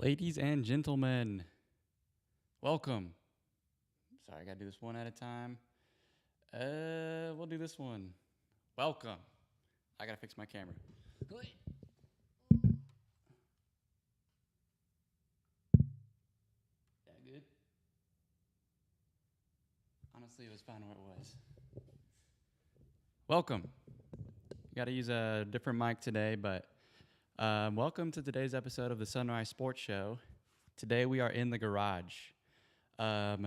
Ladies and gentlemen, welcome. Sorry, I gotta do this one at a time. We'll do this one. Welcome. I gotta fix my camera. Yeah, good. Honestly, it was fine where it was. Welcome. Gotta use a different mic today, but welcome to today's episode of the Sunrise Sports Show. Today we are in the garage. I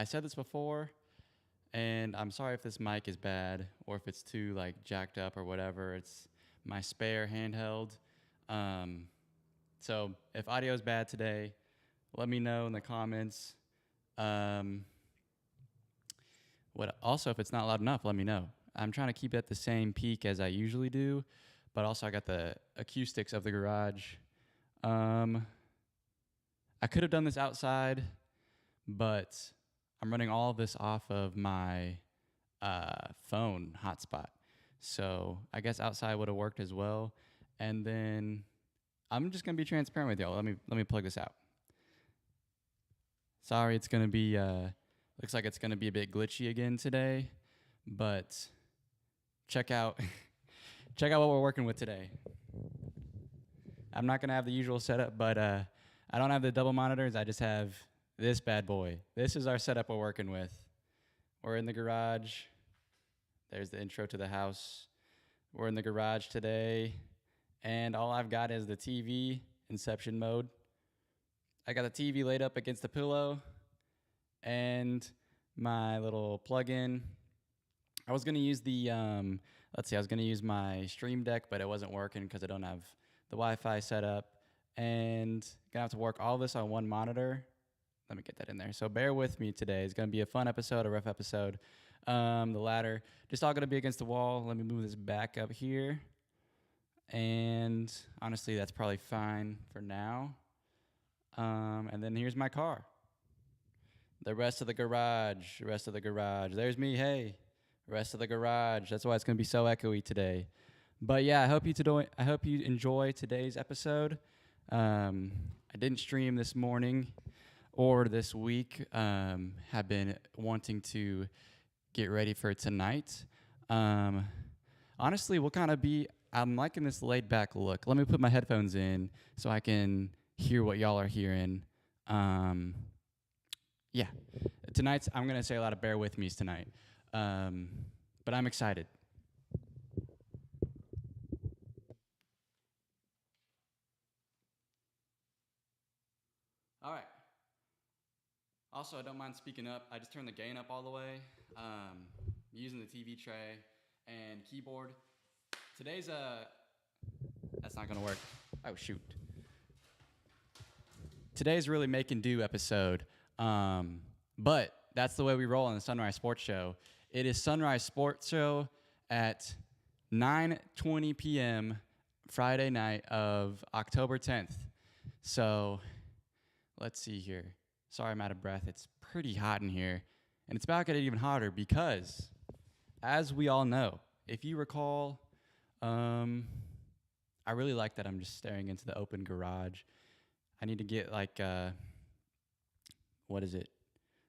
said this before, and I'm sorry if this mic is bad or if it's too jacked up or whatever. It's my spare handheld. So if audio is bad today, let me know in the comments. Also, if it's not loud enough, let me know. I'm trying to keep it at the same peak as I usually do, but also I got the acoustics of the garage. I could have done this outside, but I'm running all of this off of my phone hotspot. So I guess outside would have worked as well. And then I'm just gonna be transparent with y'all. Let me plug this out. Sorry, it's gonna be looks like it's gonna be a bit glitchy again today, but check out what we're working with today. I'm not gonna have the usual setup, but I don't have the double monitors. I just have this bad boy. This is our setup we're working with. We're in the garage. There's the intro to the house. We're in the garage today, and all I've got is the TV, Inception mode. I got the TV laid up against the pillow, and my little plug-in. I was gonna use the, I was gonna use my Stream Deck, but it wasn't working because I don't have the Wi-Fi set up, and gonna have to work all this on one monitor. Let me get that in there. So bear with me today. It's gonna be a fun episode, a rough episode. The ladder, just all gonna be against the wall. Let me move this back up here. And honestly, that's probably fine for now. And then here's my car. The rest of the garage. There's me, hey. Rest of the garage. That's why it's gonna be so echoey today. But yeah, I hope you enjoy today's episode. I didn't stream this morning or this week. Have been wanting to get ready for tonight. Honestly, I'm liking this laid back look. Let me put my headphones in so I can hear what y'all are hearing. Yeah, tonight's, I'm gonna say a lot of bear with me's tonight. But I'm excited. All right. Also, I don't mind speaking up. I just turned the gain up all the way, using the TV tray and keyboard. Today's that's not gonna work. Oh shoot. Today's really make and do episode, but that's the way we roll on the Sunrise Sports Show. It is Sunrise Sports Show at 9:20 p.m. Friday night of October 10th. So let's see here. Sorry, I'm out of breath. It's pretty hot in here. And it's about to get even hotter because, as we all know, if you recall, I really like that I'm just staring into the open garage. I need to get what is it?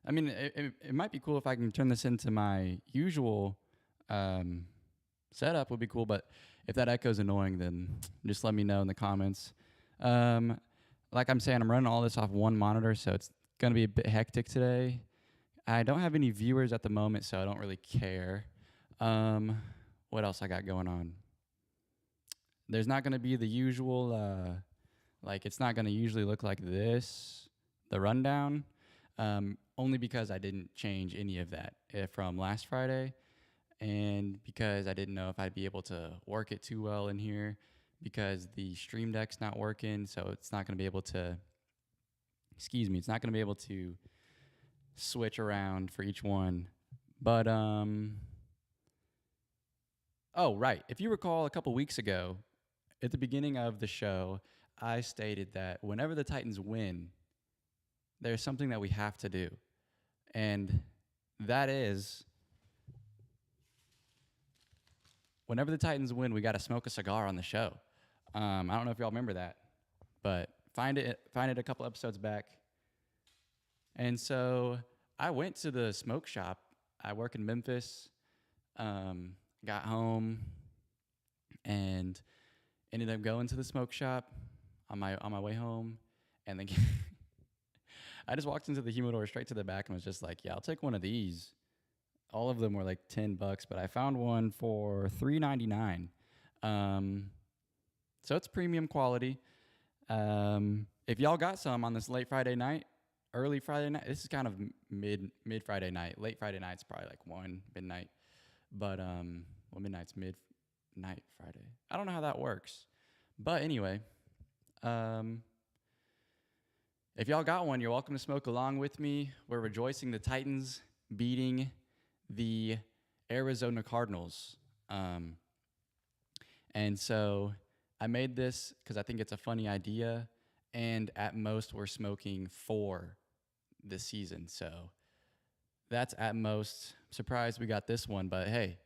I mean, it might be cool if I can turn this into my usual setup would be cool, but if that echo's annoying, then just let me know in the comments. Like I'm saying, I'm running all this off one monitor, so it's going to be a bit hectic today. I don't have any viewers at the moment, so I don't really care. What else I got going on? There's not going to be the usual, it's not going to usually look like this, the rundown, only because I didn't change any of that from last Friday, and because I didn't know if I'd be able to work it too well in here, because the Stream Deck's not working, so it's not going to be able to, it's not going to be able to switch around for each one. But, oh, right. If you recall a couple weeks ago, at the beginning of the show, I stated that whenever the Titans win, there's something that we have to do. And that is, whenever the Titans win, we got to smoke a cigar on the show. I don't know if y'all remember that, but find it a couple episodes back. And so I went to the smoke shop. I work in Memphis. Um, got home and ended up going to the smoke shop on my way home, and then I just walked into the humidor straight to the back and was just like, "Yeah, I'll take one of these." All of them were like $10, but I found one for $3.99. Um, so it's premium quality. If y'all got some on this late Friday night, early Friday night, this is kind of mid Friday night. Late Friday night's probably like 1 midnight, but well, midnight's midnight Friday. I don't know how that works, but anyway, um, if y'all got one, you're welcome to smoke along with me. We're rejoicing the Titans beating the Arizona Cardinals. And so I made this because I think it's a funny idea. And at most, we're smoking 4 this season. So that's at most. Surprised we got this one, but hey,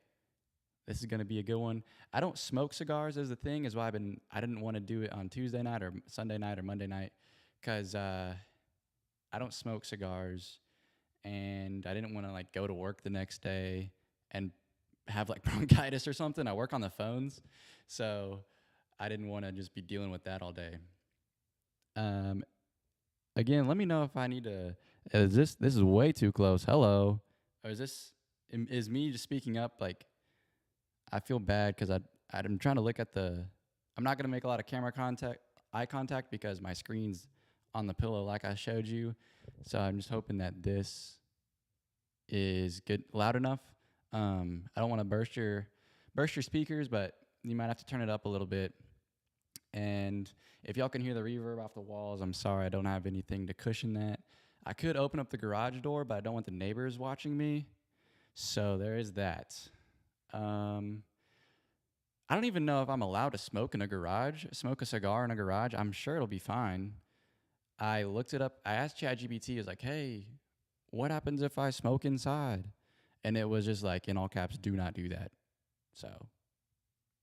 this is going to be a good one. I don't smoke cigars as the thing, is why I didn't want to do it on Tuesday night or Sunday night or Monday night, because I don't smoke cigars, and I didn't want to like go to work the next day and have like bronchitis or something. I work on the phones, so I didn't want to just be dealing with that all day. Um, Again, let me know if I need to. Is this is way too close? Hello, or is me just speaking up? Like, I feel bad because I'm trying to look at the. I'm not gonna make a lot of eye contact, because my screen's on the pillow like I showed you. So I'm just hoping that this is good, loud enough. I don't want to burst your speakers, but you might have to turn it up a little bit. And if y'all can hear the reverb off the walls, I'm sorry, I don't have anything to cushion that. I could open up the garage door, but I don't want the neighbors watching me. So there is that. I don't even know if I'm allowed to smoke a cigar in a garage. I'm sure it'll be fine. I looked it up. I asked ChatGPT, I was like, hey, what happens if I smoke inside? And it was just like, in all caps, do not do that. So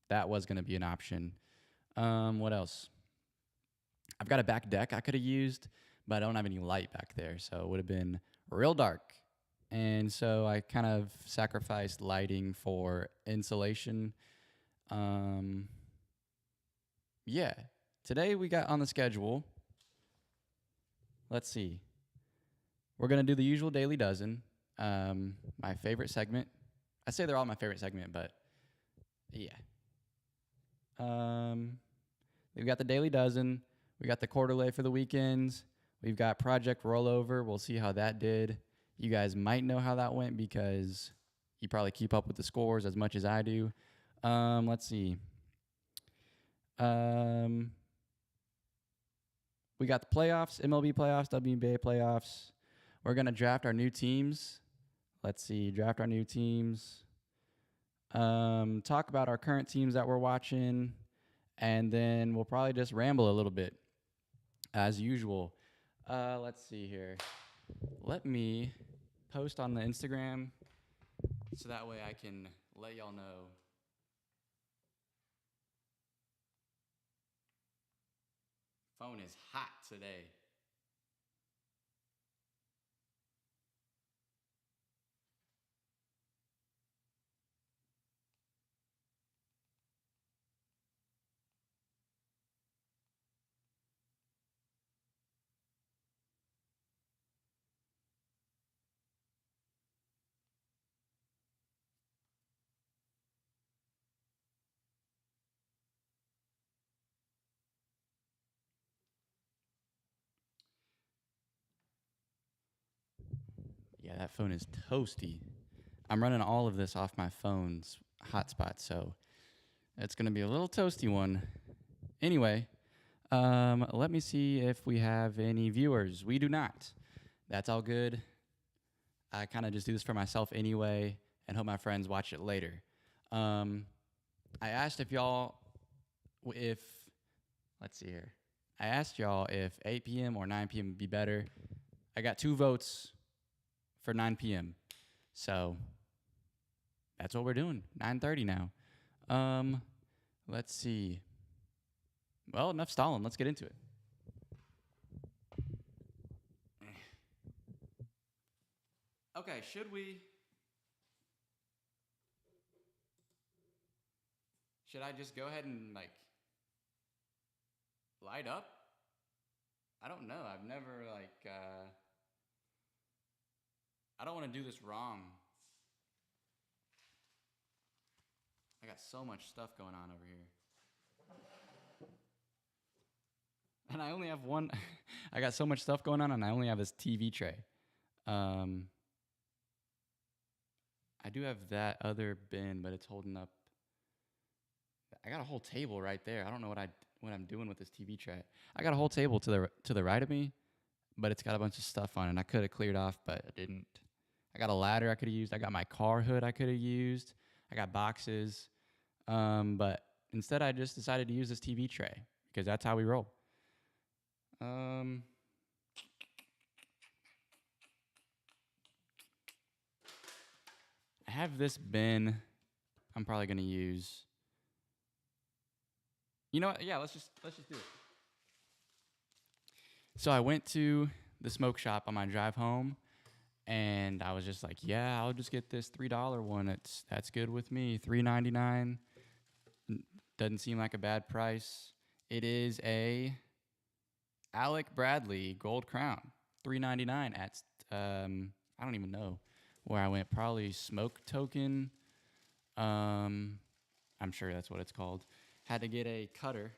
that was going to be an option. What else? I've got a back deck I could have used, but I don't have any light back there, so it would have been real dark. And so I kind of sacrificed lighting for insulation. Yeah. Today we got on the schedule. Let's see. We're going to do the usual Daily Dozen. My favorite segment. I say they're all my favorite segment, but yeah. We've got the Daily Dozen. We got the quarterly for the weekends. We've got Project Rollover. We'll see how that did. You guys might know how that went because you probably keep up with the scores as much as I do. Let's see. We got the playoffs, MLB playoffs, WNBA playoffs. We're going to draft our new teams. Let's see, draft our new teams. Talk about our current teams that we're watching. And then we'll probably just ramble a little bit, as usual. Let's see here. Let me post on the Instagram so that way I can let y'all know. Phone is hot today. Yeah, that phone is toasty. I'm running all of this off my phone's hotspot, so it's going to be a little toasty one. Anyway, let me see if we have any viewers. We do not. That's all good. I kind of just do this for myself anyway and hope my friends watch it later. I asked let's see here. I asked y'all if 8 p.m. or 9 p.m. would be better. I got 2 votes for 9 p.m. So that's what we're doing. 9:30 now. Let's see. Well, enough stalling. Let's get into it. Okay, should I just go ahead and like light up? I don't know. I've never like I don't want to do this wrong. I got so much stuff going on over here. And I only have one I got so much stuff going on and I only have this TV tray. Um I do have that other bin, but it's holding up. I got a whole table right there. I don't know what I'm doing with this TV tray. I got a whole table to the right of me, but it's got a bunch of stuff on it. And I could have cleared off, but I didn't. I got a ladder I could have used. I got my car hood I could have used. I got boxes, but instead I just decided to use this TV tray because that's how we roll. I have this bin. I'm probably gonna use. You know what? Yeah, let's just do it. So I went to the smoke shop on my drive home, and I was just like, yeah, I'll just get this $3 one. That's good with me. $3.99 doesn't seem like a bad price. It is a Alec Bradley Gold Crown, $3.99 at I don't even know where I went. Probably Smoke Token. I'm sure that's what it's called. Had to get a cutter.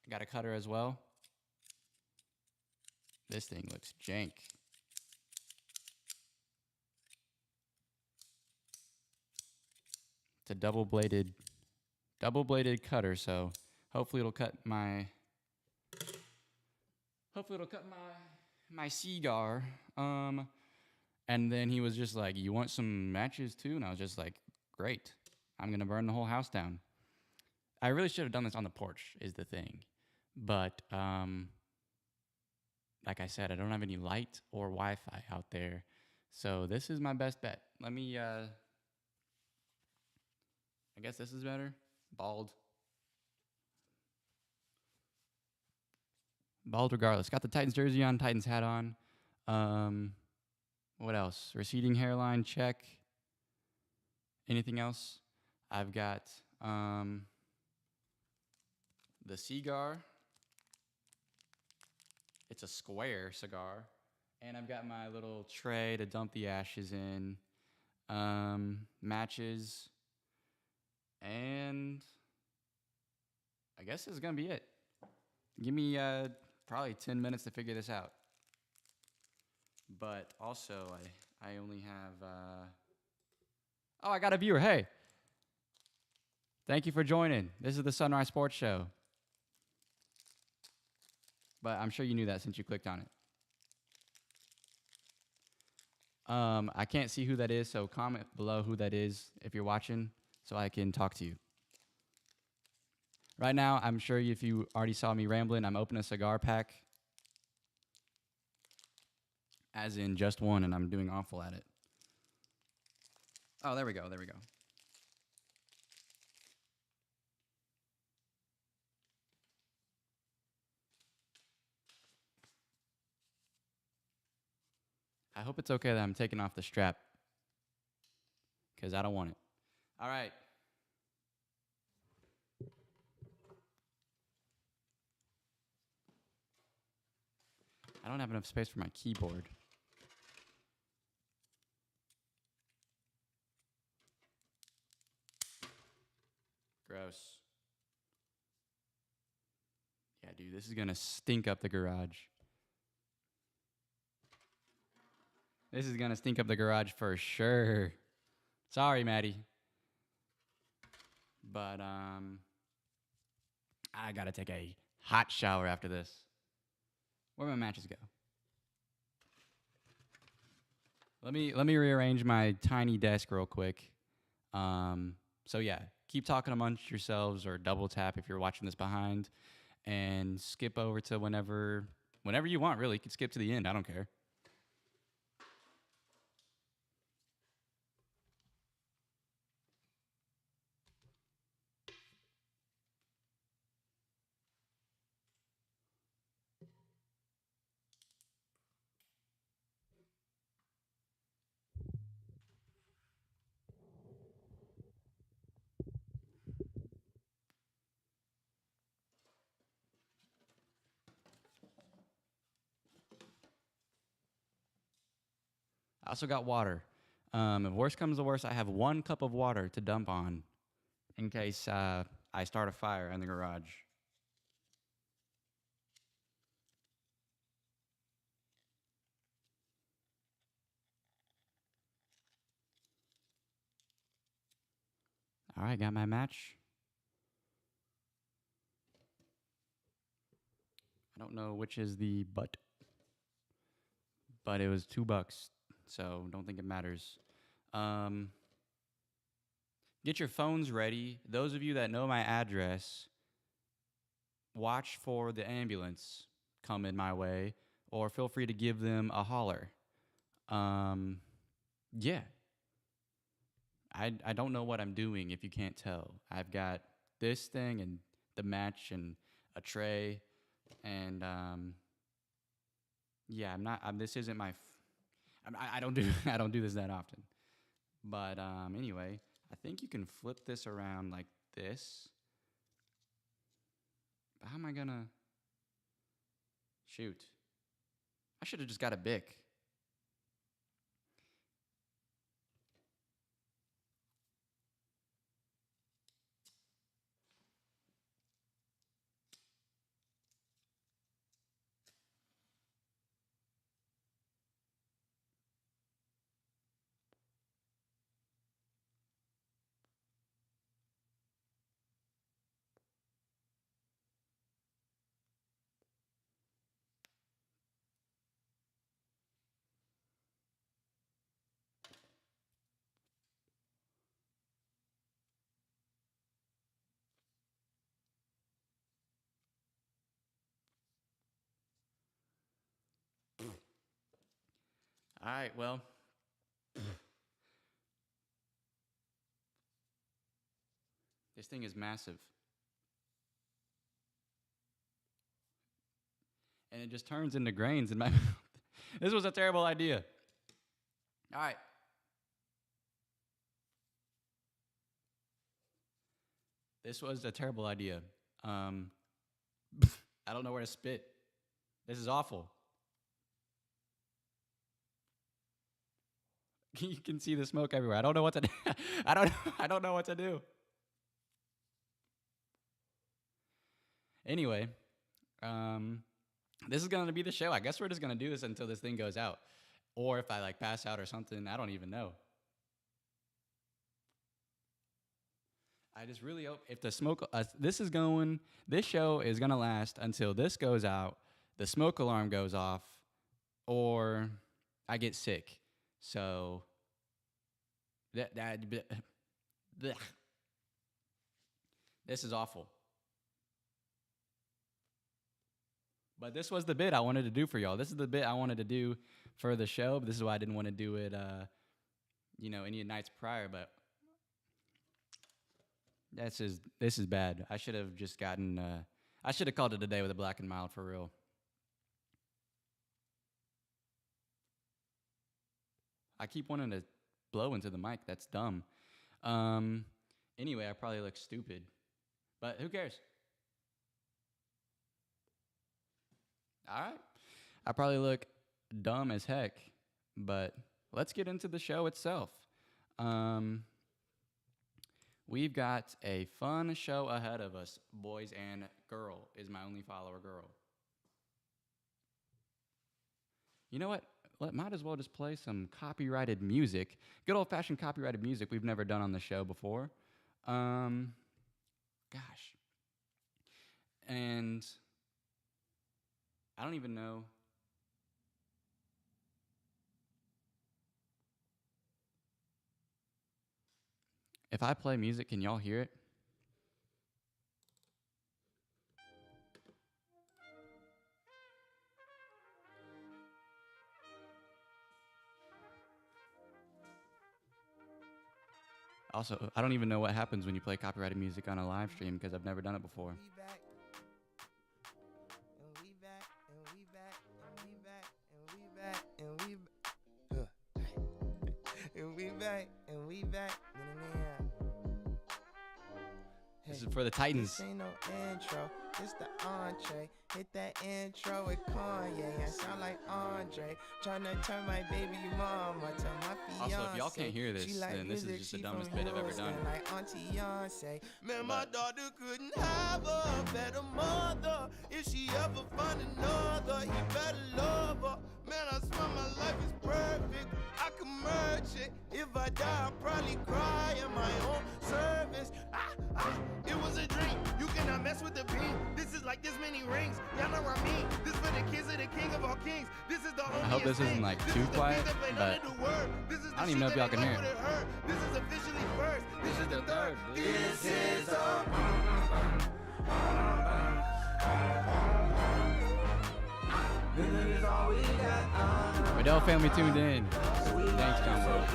Got a cutter as well. This thing looks jank. It's a double-bladed cutter, so hopefully it'll cut my cigar. And then he was just like, "You want some matches too?" And I was just like, "Great. I'm going to burn the whole house down." I really should have done this on the porch is the thing. But like I said, I don't have any light or Wi-Fi out there. So this is my best bet. Let me I guess this is better. Bald regardless. Got the Titans jersey on, Titans hat on. What else? Receding hairline, check. Anything else? I've got the cigar. It's a square cigar. And I've got my little tray to dump the ashes in. Matches. And I guess this is going to be it. Give me probably 10 minutes to figure this out. But also, I only have... Oh, I got a viewer. Hey. Thank you for joining. This is the Sunrise Sports Show. But I'm sure you knew that since you clicked on it. I can't see who that is, so comment below who that is if you're watching so I can talk to you. Right now, I'm sure if you already saw me rambling, I'm opening a cigar pack. As in just one, and I'm doing awful at it. Oh, there we go. I hope it's okay that I'm taking off the strap, because I don't want it. All right. I don't have enough space for my keyboard. Gross. Yeah, dude, this is going to stink up the garage. This is going to stink up the garage for sure. Sorry, Maddie. But I got to take a hot shower after this. Where'd my matches go? Let me rearrange my tiny desk real quick. So yeah, keep talking amongst yourselves or double tap if you're watching this behind, and skip over to whenever you want. Really, you can skip to the end. I don't care. I also got water. If worse comes to worse, I have 1 cup of water to dump on in case I start a fire in the garage. All right, got my match. I don't know which is the but it was $2, so don't think it matters. Um, get your phones ready. Those of you that know my address, watch for the ambulance coming my way, or feel free to give them a holler. Yeah, I don't know what I'm doing if you can't tell. I've got this thing and the match and a tray, and yeah, I'm not. This isn't my. I don't do I don't do this that often. But anyway, I think you can flip this around like this. But how am I gonna shoot? I should have just got a Bic. All right, well, this thing is massive. And it just turns into grains in my mouth. This was a terrible idea. All right. This was a terrible idea. I don't know where to spit. This is awful. You can see the smoke everywhere. I don't know what to do. I don't know what to do. Anyway, this is gonna be the show. I guess we're just gonna do this until this thing goes out. Or if I like pass out or something, I don't even know. I just really hope if the smoke, this show is gonna last until this goes out, the smoke alarm goes off, or I get sick. So that bleh. This is awful. But this was the bit I wanted to do for y'all. This is the bit I wanted to do for the show. But this is why I didn't want to do it, any nights prior. But this is bad. I should have just gotten. I should have called it a day with a black and mild for real. I keep wanting to blow into the mic. That's dumb. Anyway, I probably look stupid, but who cares? All right. I probably look dumb as heck, but let's get into the show itself. We've got a fun show ahead of us. Boys and girl is my only follower girl. You know what? Might as well just play some copyrighted music. Good old-fashioned copyrighted music we've never done on the show before. Gosh. And I don't even know. If I play music, can y'all hear it? Also, I don't even know what happens when you play copyrighted music on a live stream because I've never done it before. This is for the Titans. This ain't no intro, it's the entree. Hit that intro with Kanye. I sound like Andre. Tryna turn my baby mama to my fiance. Also, if y'all can't hear this, then this is just the dumbest bit I've ever done. Like Auntie Beyonce. Man, my daughter couldn't have a better mother. If she ever find another, he better love her. Man, I swear my life is perfect. I can merge it. If I die, I'll probably cry in my own service. It was a dream. You cannot mess with the beam. This is like this many rings. Y'all know what I mean. This for the kids of the king of all kings. This is the only I hope this isn't like too quiet, but I don't even know if y'all can hear it. This is officially first. This is the third. This is the This is all we got. Riddell family tuned in. Thanks, Combo.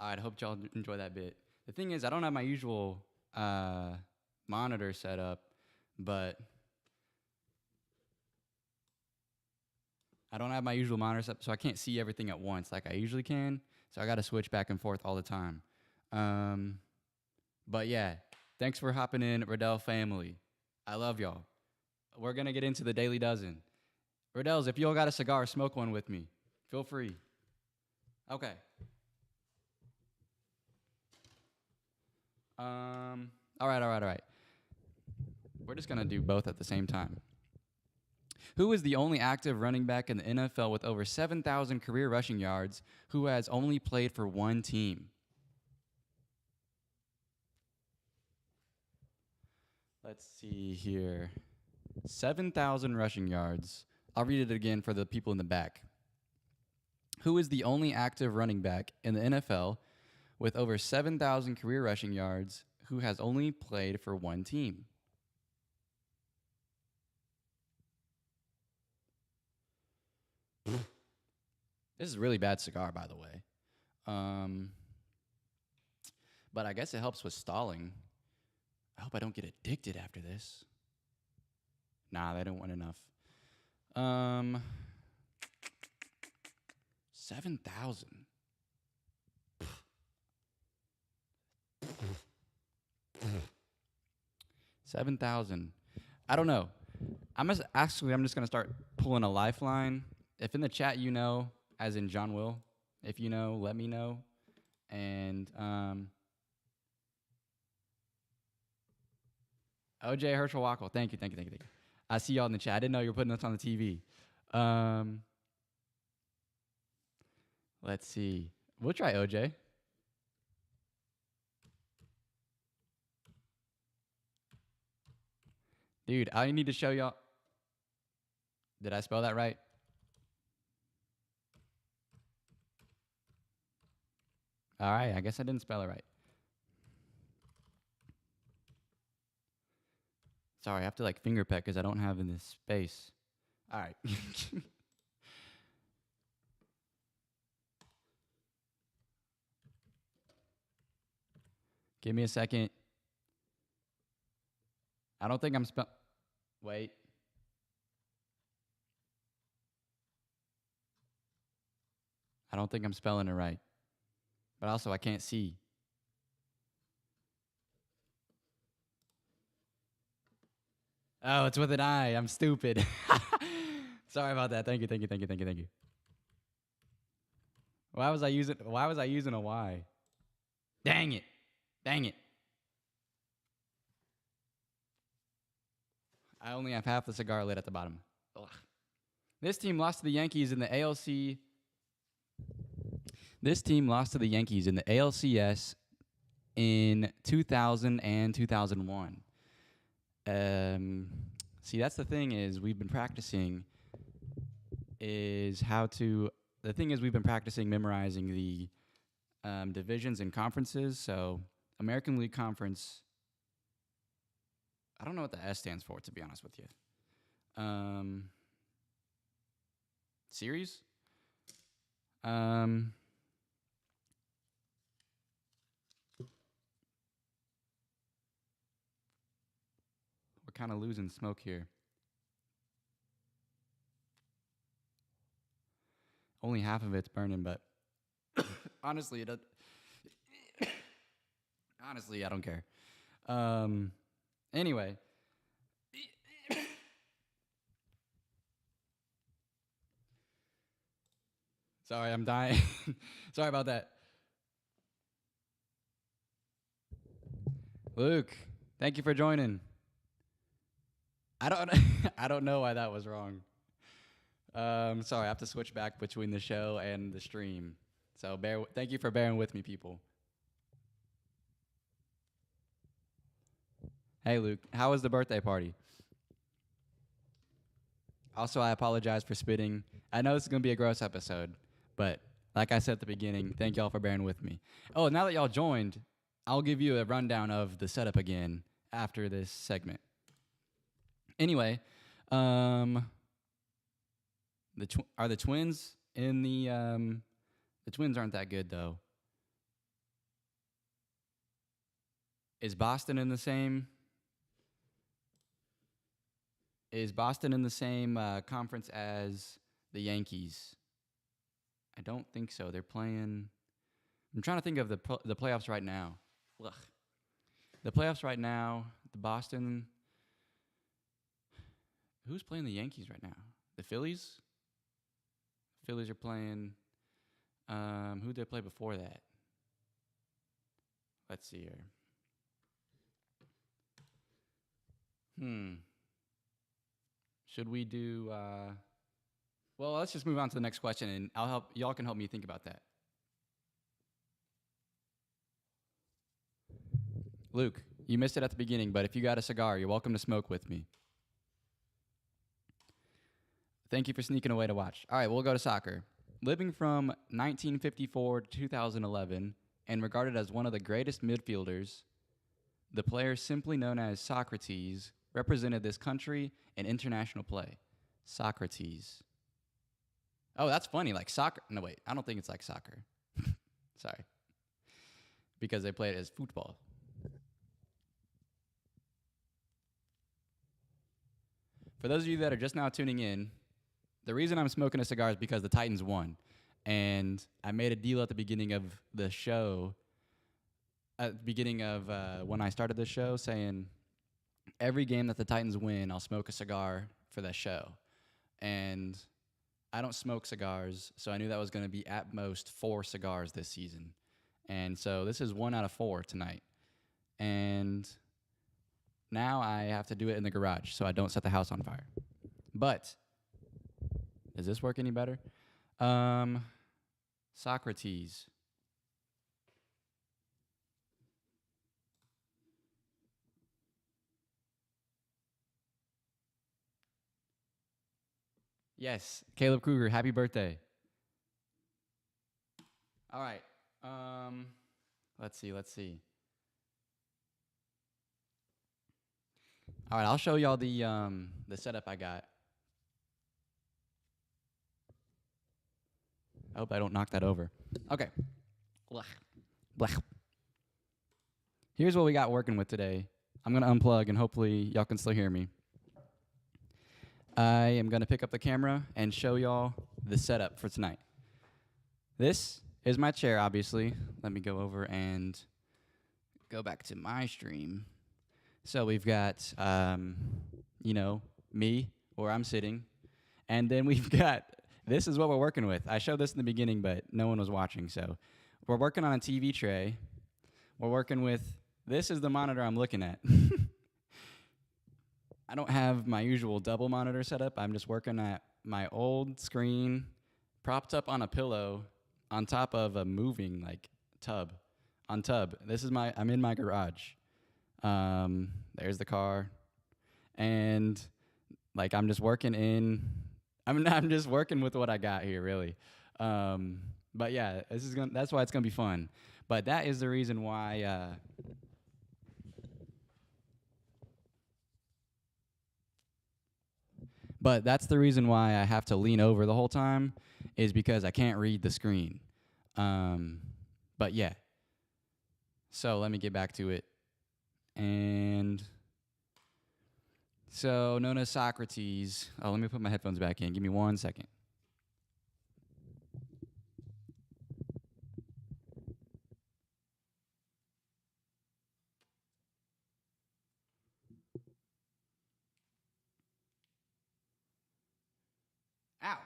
Alright, I hope y'all enjoy that bit. The thing is, I don't have my usual monitor set up, but I don't have my usual monitor set up, so I can't see everything at once like I usually can. So I got to switch back and forth all the time. But yeah, thanks for hopping in, Riddell family. I love y'all. We're going to get into the Daily Dozen. Riddells, if y'all got a cigar, smoke one with me. Feel free. Okay. All right. We're just going to do both at the same time. Who is the only active running back in the NFL with over 7,000 career rushing yards who has only played for one team? Let's see here. 7,000 rushing yards. I'll read it again for the people in the back. Who is the only active running back in the NFL with over 7,000 career rushing yards who has only played for one team? This is a really bad cigar, by the way. But I guess it helps with stalling. I hope I don't get addicted after this. Nah, they don't want enough. 7,000. 7,000. I don't know. I'm just gonna start pulling a lifeline. If in the chat you know, as in John Will, if you know, let me know. And OJ Herschel Wackel, thank you. I see y'all in the chat. I didn't know you were putting this on the TV. Let's see. We'll try OJ. Dude, I need to show y'all. Did I spell that right? All right, I guess I didn't spell it right. Sorry, I have to like finger peck because I don't have in this space. All right. Give me a second. I don't think I'm Wait. I don't think I'm spelling it right. But also, I can't see. Oh, it's with an I. I'm stupid. Sorry about that. Thank you. Why was I using a Y? Dang it. I only have half the cigar lit at the bottom. Ugh. This team lost to the Yankees in the ALC. This team lost to the Yankees in the ALCS in 2000 and 2001. See, that's the thing is we've been practicing memorizing the divisions and conferences. So American League Conference, I don't know what the S stands for, to be honest with you. Series? We're kind of losing smoke here. Only half of it's burning, but honestly, honestly, I don't care. Anyway, Sorry, I'm dying. Sorry about that. Luke, thank you for joining. I don't I don't know why that was wrong. Sorry, I have to switch back between the show and the stream. So thank you for bearing with me, people. Hey, Luke, how was the birthday party? Also, I apologize for spitting. I know this is going to be a gross episode, but like I said at the beginning, thank y'all for bearing with me. Oh, now that y'all joined, I'll give you a rundown of the setup again after this segment. Anyway, are the Twins in the Twins aren't that good though. Is Boston in the same? Is Boston in the same conference as the Yankees? I don't think so. They're playing. I'm trying to think of the playoffs right now. Ugh. The playoffs right now. The Boston. Who's playing the Yankees right now? The Phillies. Phillies are playing. Who did they play before that? Let's see here. Should we do? Well, let's just move on to the next question, and y'all can help me think about that. Luke, you missed it at the beginning, but if you got a cigar, you're welcome to smoke with me. Thank you for sneaking away to watch. All right, we'll go to soccer. Living from 1954 to 2011 and regarded as one of the greatest midfielders, the player simply known as Socrates represented this country in international play. Socrates. Oh, that's funny. Like soccer. No, wait. I don't think it's like soccer. Sorry. Because they play it as football. For those of you that are just now tuning in, the reason I'm smoking a cigar is because the Titans won. And I made a deal at the beginning of the show, at the beginning of when I started the show, saying every game that the Titans win, I'll smoke a cigar for that show. And I don't smoke cigars, so I knew that was going to be at most 4 cigars this season. And so this is 1 out of 4 tonight. And now I have to do it in the garage so I don't set the house on fire. But does this work any better? Socrates. Yes, Caleb Kruger, happy birthday. All right. Let's see. All right, I'll show y'all the setup I got. I hope I don't knock that over. Okay. Blech. Here's what we got working with today. I'm going to unplug, and hopefully y'all can still hear me. I am going to pick up the camera and show y'all the setup for tonight. This is my chair, obviously. Let me go over and go back to my stream. So we've got, me, where I'm sitting. And then we've got, this is what we're working with. I showed this in the beginning, but no one was watching. So we're working on a TV tray. We're working with, this is the monitor I'm looking at. I don't have my usual double monitor setup. I'm just working at my old screen propped up on a pillow on top of a moving tub. This is I'm in my garage. There's the car. And I'm just working I'm just working with what I got here, really. But yeah, that's why it's gonna be fun. But that is the reason why But that's the reason why I have to lean over the whole time, is because I can't read the screen. But yeah. So let me get back to it. And so known as Socrates. Oh, let me put my headphones back in. Give me 1 second. Ow.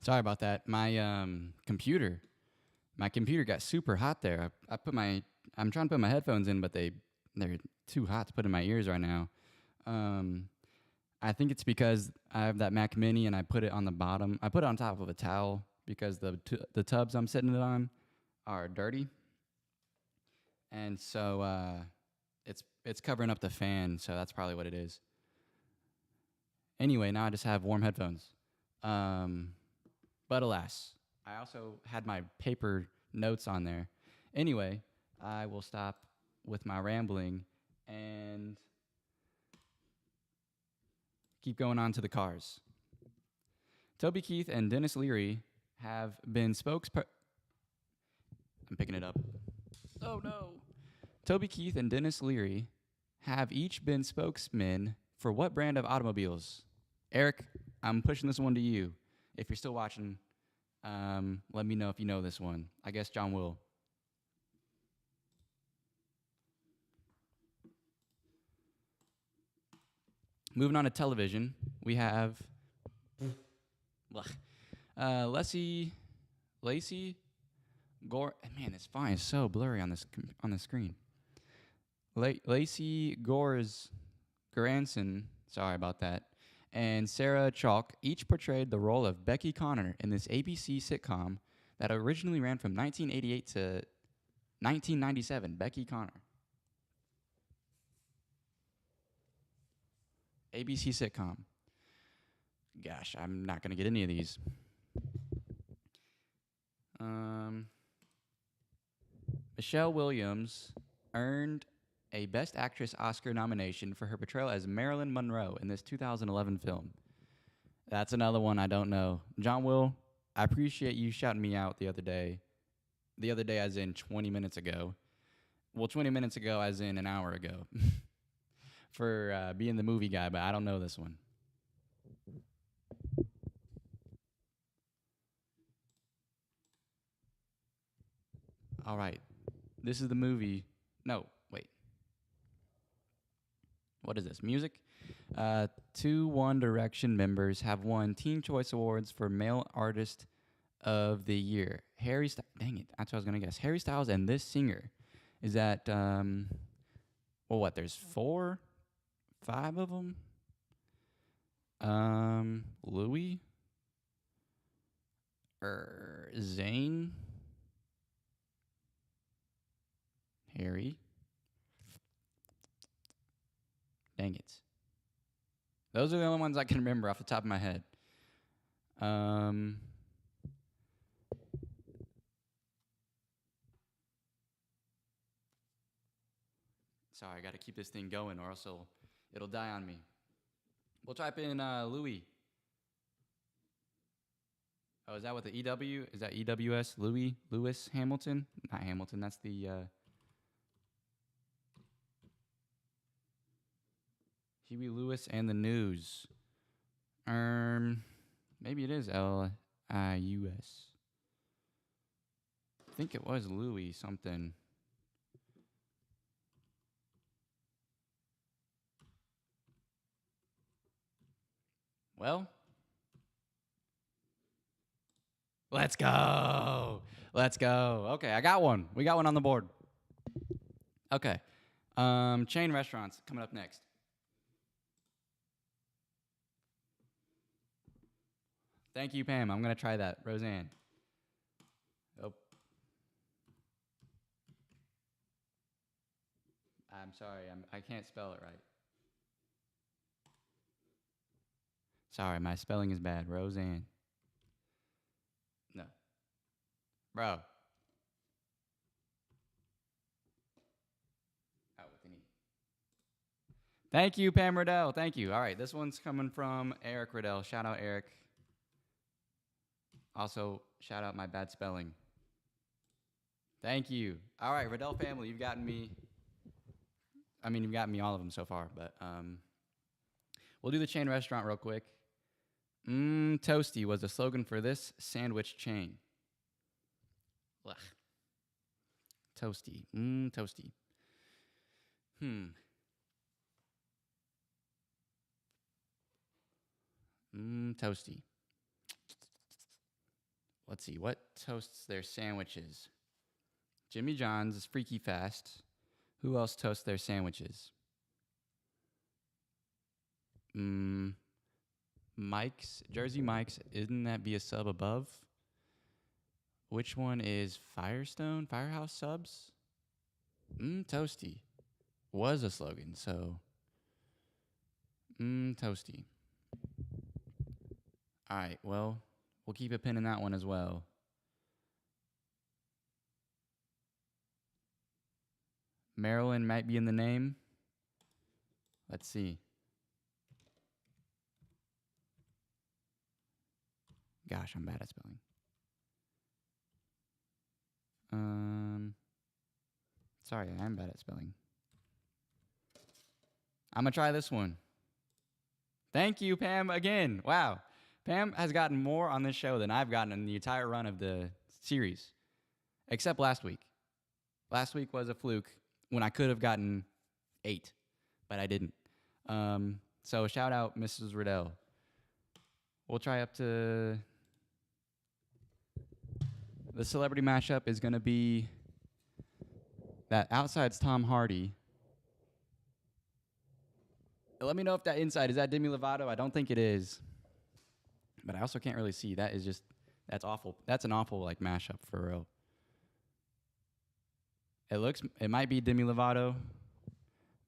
Sorry about that. My computer got super hot there. I'm trying to put my headphones in, but they're too hot to put in my ears right now. Um, I think it's because I have that Mac Mini and I put it on the bottom. I put it on top of a towel because the tubs I'm sitting it on are dirty, and so it's covering up the fan. So that's probably what it is. Anyway, now I just have warm headphones. Um, but alas, I also had my paper notes on there. Anyway, I will stop with my rambling and keep going on to the cars. Toby Keith and Dennis Leary have been I'm picking it up. Oh no. Toby Keith and Dennis Leary have each been spokesmen for what brand of automobiles? Eric, I'm pushing this one to you. If you're still watching, let me know if you know this one. I guess John will. Moving on to television, we have Lacey Gore. Man, this font is so blurry on the screen. Lacey Gore's grandson. Sorry about that. And Sarah Chalk each portrayed the role of Becky Connor in this ABC sitcom that originally ran from 1988 to 1997. Becky Connor. ABC sitcom. Gosh, I'm not going to get any of these. Michelle Williams earned a Best Actress Oscar nomination for her portrayal as Marilyn Monroe in this 2011 film. That's another one I don't know. John Will, I appreciate you shouting me out the other day. The other day as in 20 minutes ago. Well, 20 minutes ago as in an hour ago. For being the movie guy, but I don't know this one. All right. This is the movie. No, wait. What is this? Music? Two One Direction members have won Teen Choice Awards for Male Artist of the Year. Dang it, that's what I was going to guess. Harry Styles and this singer. Is that, well, what? There's 5 of them? Louis? Zayn? Harry? Dang it. Those are the only ones I can remember off the top of my head. Sorry, I got to keep this thing going or else it'll die on me. We'll type in Louis. Oh, is that what the EW? Is that EWS? Lewis Hamilton? Not Hamilton, that's the... Huey Lewis and the News. Maybe it is LIUS. I think it was Louis something. Well, let's go. Let's go. Okay, I got one. We got one on the board. Okay. Chain restaurants coming up next. Thank you, Pam. I'm going to try that. Roseanne. Oh. I'm sorry. I can't spell it right. Sorry, my spelling is bad. Roseanne. No. Bro. Oh, with an E. Thank you, Pam Riddell. Thank you. All right, this one's coming from Eric Riddell. Shout out, Eric. Also, shout out my bad spelling. Thank you. All right, Riddell family, you've gotten me. I mean, you've gotten me all of them so far, but we'll do the chain restaurant real quick. Toasty was the slogan for this sandwich chain. Ugh. Toasty. Toasty. Toasty. let's see, what toasts their sandwiches? Jimmy John's is freaky fast. Who else toasts their sandwiches? Mike's, Jersey Mike's, isn't that be a sub above? Which one is Firestone? Firehouse Subs? Toasty. Was a slogan, so. Toasty. All right, well, we'll keep a pin in that one as well. Maryland might be in the name. Let's see. Gosh, I'm bad at spelling. Sorry, I am bad at spelling. I'm going to try this one. Thank you, Pam, again. Wow. Pam has gotten more on this show than I've gotten in the entire run of the series, except last week. Last week was a fluke when I could have gotten 8, but I didn't. So shout out Mrs. Riddell. We'll try up to... The celebrity mashup is going to be that outside's Tom Hardy. Let me know if that inside, is that Demi Lovato? I don't think it is. But I also can't really see. That is just, that's awful. That's an awful, like, mashup for real. It might be Demi Lovato,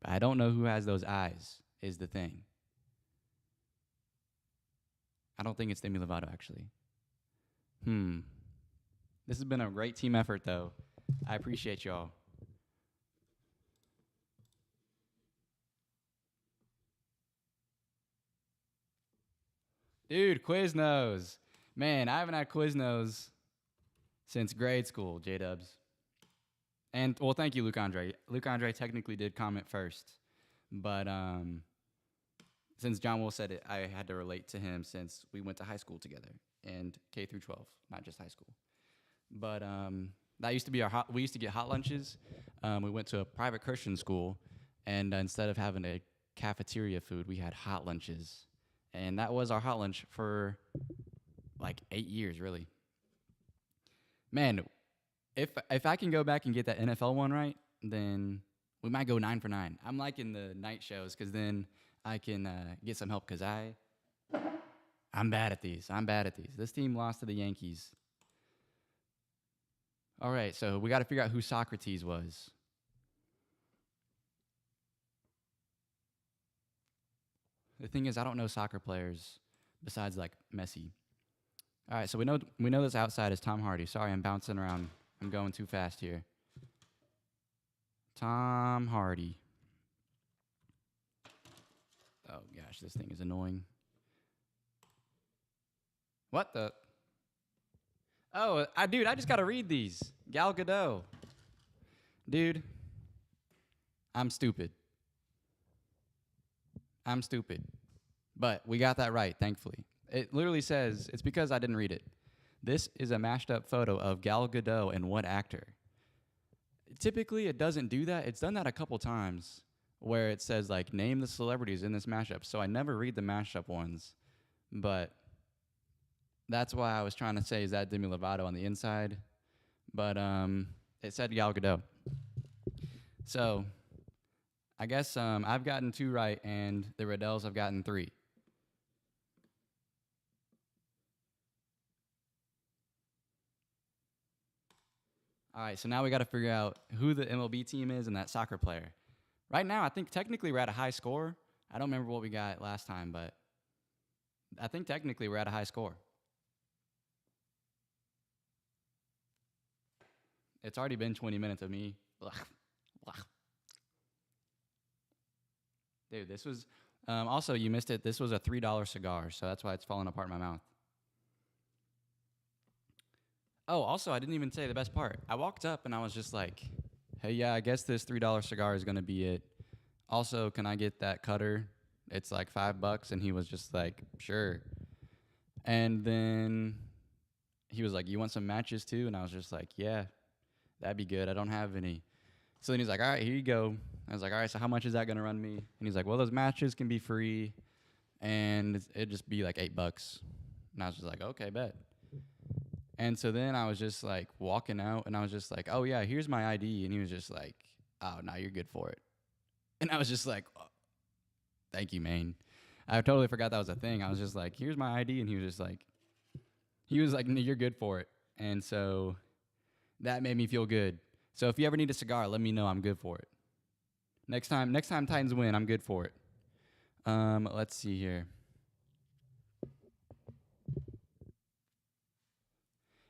but I don't know who has those eyes, is the thing. I don't think it's Demi Lovato, actually. This has been a great team effort, though. I appreciate y'all. Dude, Quiznos. Man, I haven't had Quiznos since grade school, J-Dubs. And, well, thank you, Luke Andre. Luke Andre technically did comment first. But since John Will said it, I had to relate to him since we went to high school together. And K through 12, not just high school. But that used to be we used to get hot lunches. We went to a private Christian school. And instead of having a cafeteria food, we had hot lunches. And that was our hot lunch for like 8 years, really. Man, if I can go back and get that NFL one right, then we might go 9 for 9. I'm liking the night shows because then I can get some help because I'm bad at these. This team lost to the Yankees. All right, so we got to figure out who Socrates was. The thing is, I don't know soccer players besides, like, Messi. All right, so we know this outside is Tom Hardy. Sorry, I'm bouncing around. I'm going too fast here. Tom Hardy. Oh, gosh, this thing is annoying. What the? Oh, dude, I just got to read these. Gal Gadot. Dude, I'm stupid. But we got that right, thankfully. It literally says, it's because I didn't read it. This is a mashed up photo of Gal Gadot and what actor? Typically, it doesn't do that. It's done that a couple times where it says, like, name the celebrities in this mashup. So I never read the mashup ones. But that's why I was trying to say, is that Demi Lovato on the inside? But it said Gal Gadot. So I guess I've gotten 2 right, and the Riddells have gotten 3. All right, so now we got to figure out who the MLB team is and that soccer player. Right now, I think technically we're at a high score. I don't remember what we got last time, but I think technically we're at a high score. It's already been 20 minutes of me. Dude, this was... also, you missed it. This was a $3 cigar, so that's why it's falling apart in my mouth. Oh, also, I didn't even say the best part. I walked up and I was just like, hey, yeah, I guess this $3 cigar is going to be it. Also, can I get that cutter? It's like $5. And he was just like, sure. And then he was like, you want some matches too? And I was just like, yeah, that'd be good. I don't have any. So then he's like, all right, here you go. I was like, all right, so how much is that going to run me? And he's like, well, those matches can be free. And it'd just be like $8. And I was just like, okay, bet. And so then I was just like walking out, and I was just like, "Oh yeah, here's my ID," and he was just like, "Oh no, you're good for it." And I was just like, oh, "Thank you, man." I totally forgot that was a thing. I was just like, "Here's my ID," and he was like, "No, you're good for it." And so that made me feel good. So if you ever need a cigar, let me know. I'm good for it. Next time Titans win, I'm good for it. Let's see here.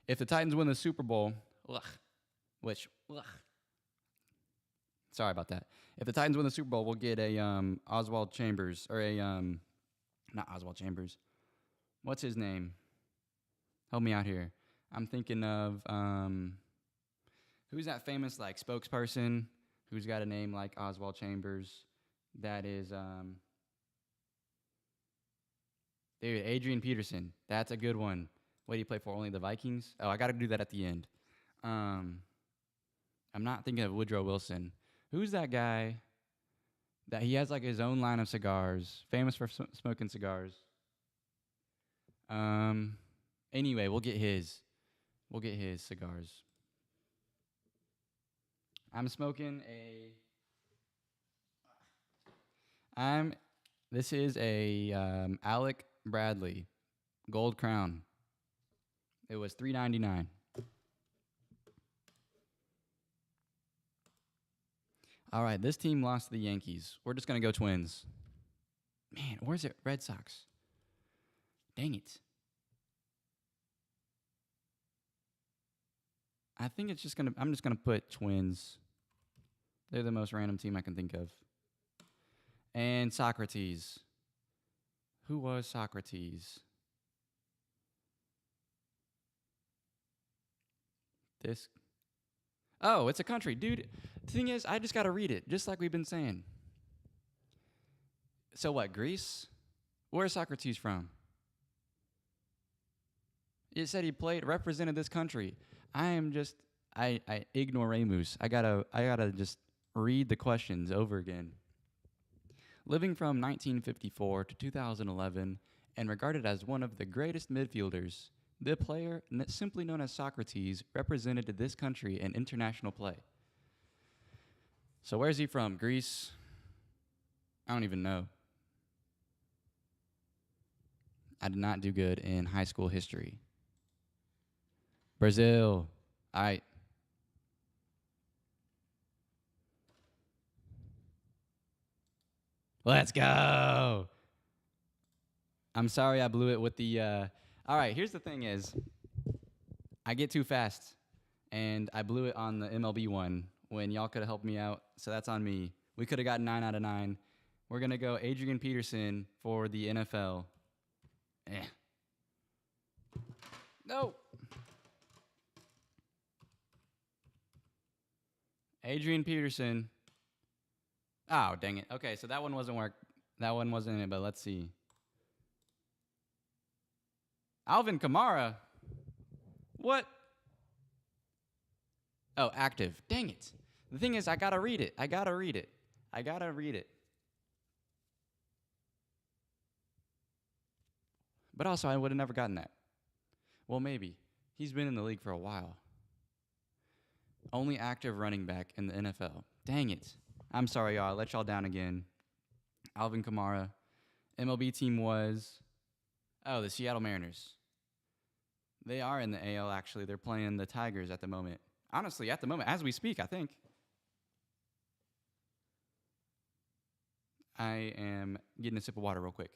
If the Titans win the Super Bowl, ugh, which, ugh, sorry about that. If the Titans win the Super Bowl, we'll get a Oswald Chambers or a not Oswald Chambers. What's his name? Help me out here. I'm thinking of who's that famous like spokesperson who's got a name like Oswald Chambers? That is dude, Adrian Peterson. That's a good one. What do you play for? Only the Vikings? Oh, I got to do that at the end. I'm not thinking of Woodrow Wilson. Who's that guy that he has like his own line of cigars, famous for smoking cigars? Anyway, we'll get his. We'll get his cigars. I'm smoking a. I'm. This is a Alec Bradley Gold Crown. It was $3.99. All right, this team lost to the Yankees. We're just gonna go Twins. Man, where's it? Red Sox. Dang it. I think it's just gonna. I'm just gonna put Twins. They're the most random team I can think of. And Socrates. Who was Socrates? This. Oh, it's a country, dude. The thing is, I just gotta read it, just like we've been saying. So what? Greece? Where's Socrates from? It said he represented this country. I ignoramus. I gotta just read the questions over again. Living from 1954 to 2011 and regarded as one of the greatest midfielders, the player, simply known as Socrates, represented this country in international play. So where's he from? Greece? I don't even know. I did not do good in high school history. Brazil. All right. Let's go. I'm sorry I blew it with the. All right, here's the thing is, I get too fast, and I blew it on the MLB one when y'all could have helped me out, so that's on me. We could have gotten 9 out of 9. We're going to go Adrian Peterson for the NFL. No. Adrian Peterson. Oh, dang it. Okay, so that one wasn't That one wasn't it, but let's see. Alvin Kamara. What? Oh, active. Dang it. The thing is, I gotta read it. But also, I would have never gotten that. Well, maybe. He's been in the league for a while. Only active running back in the NFL. Dang it. I'm sorry, y'all. I let y'all down again. Alvin Kamara. MLB team was, the Seattle Mariners. They are in the AL, actually. They're playing the Tigers at the moment. Honestly, at the moment, as we speak, I think. I am getting a sip of water real quick.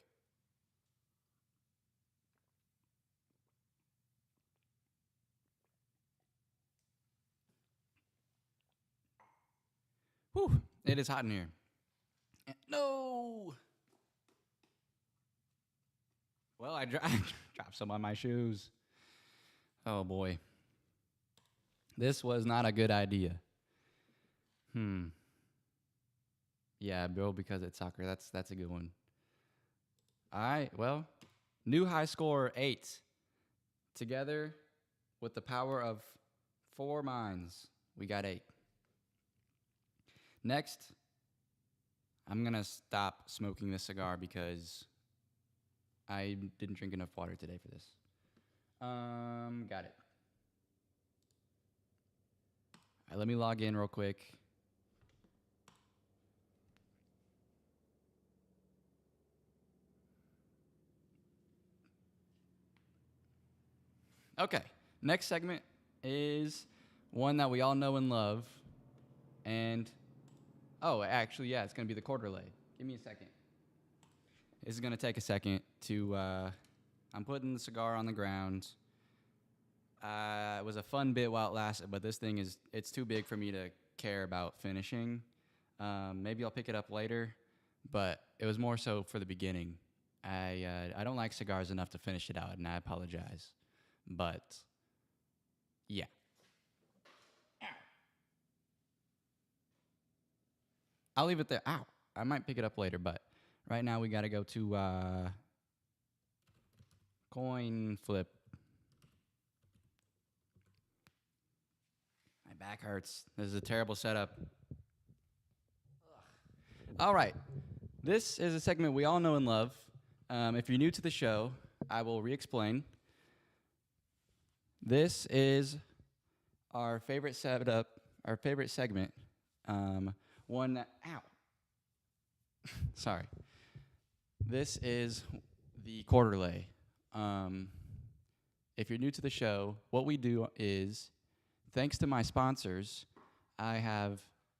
Whew, it is hot in here. No! Well, I dropped some on my shoes. Oh, boy. This was not a good idea. Yeah, Bill, because it's soccer. That's a good one. All right, well, new high score 8. Together with the power of 4 minds, we got 8. Next, I'm going to stop smoking this cigar because I didn't drink enough water today for this. Got it. right, let me log in real quick. Okay, next segment is one that we all know and love. And, oh, actually, yeah, it's going to be the quarter lay. Give me a second. This is going to take a second to, I'm putting the cigar on the ground. It was a fun bit while it lasted, but this thing it's too big for me to care about finishing. Maybe I'll pick it up later, but it was more so for the beginning. I don't like cigars enough to finish it out, and I apologize. But, yeah. I'll leave it there. Ow. I might pick it up later, but right now we got to go to coin flip. My back hurts. This is a terrible setup. All right. This is a segment we all know and love. If you're new to the show, I will re-explain. This is our favorite setup, our favorite segment. Ow. Sorry. This is the quarter lay. If you're new to the show, what we do is, thanks to my sponsors, I have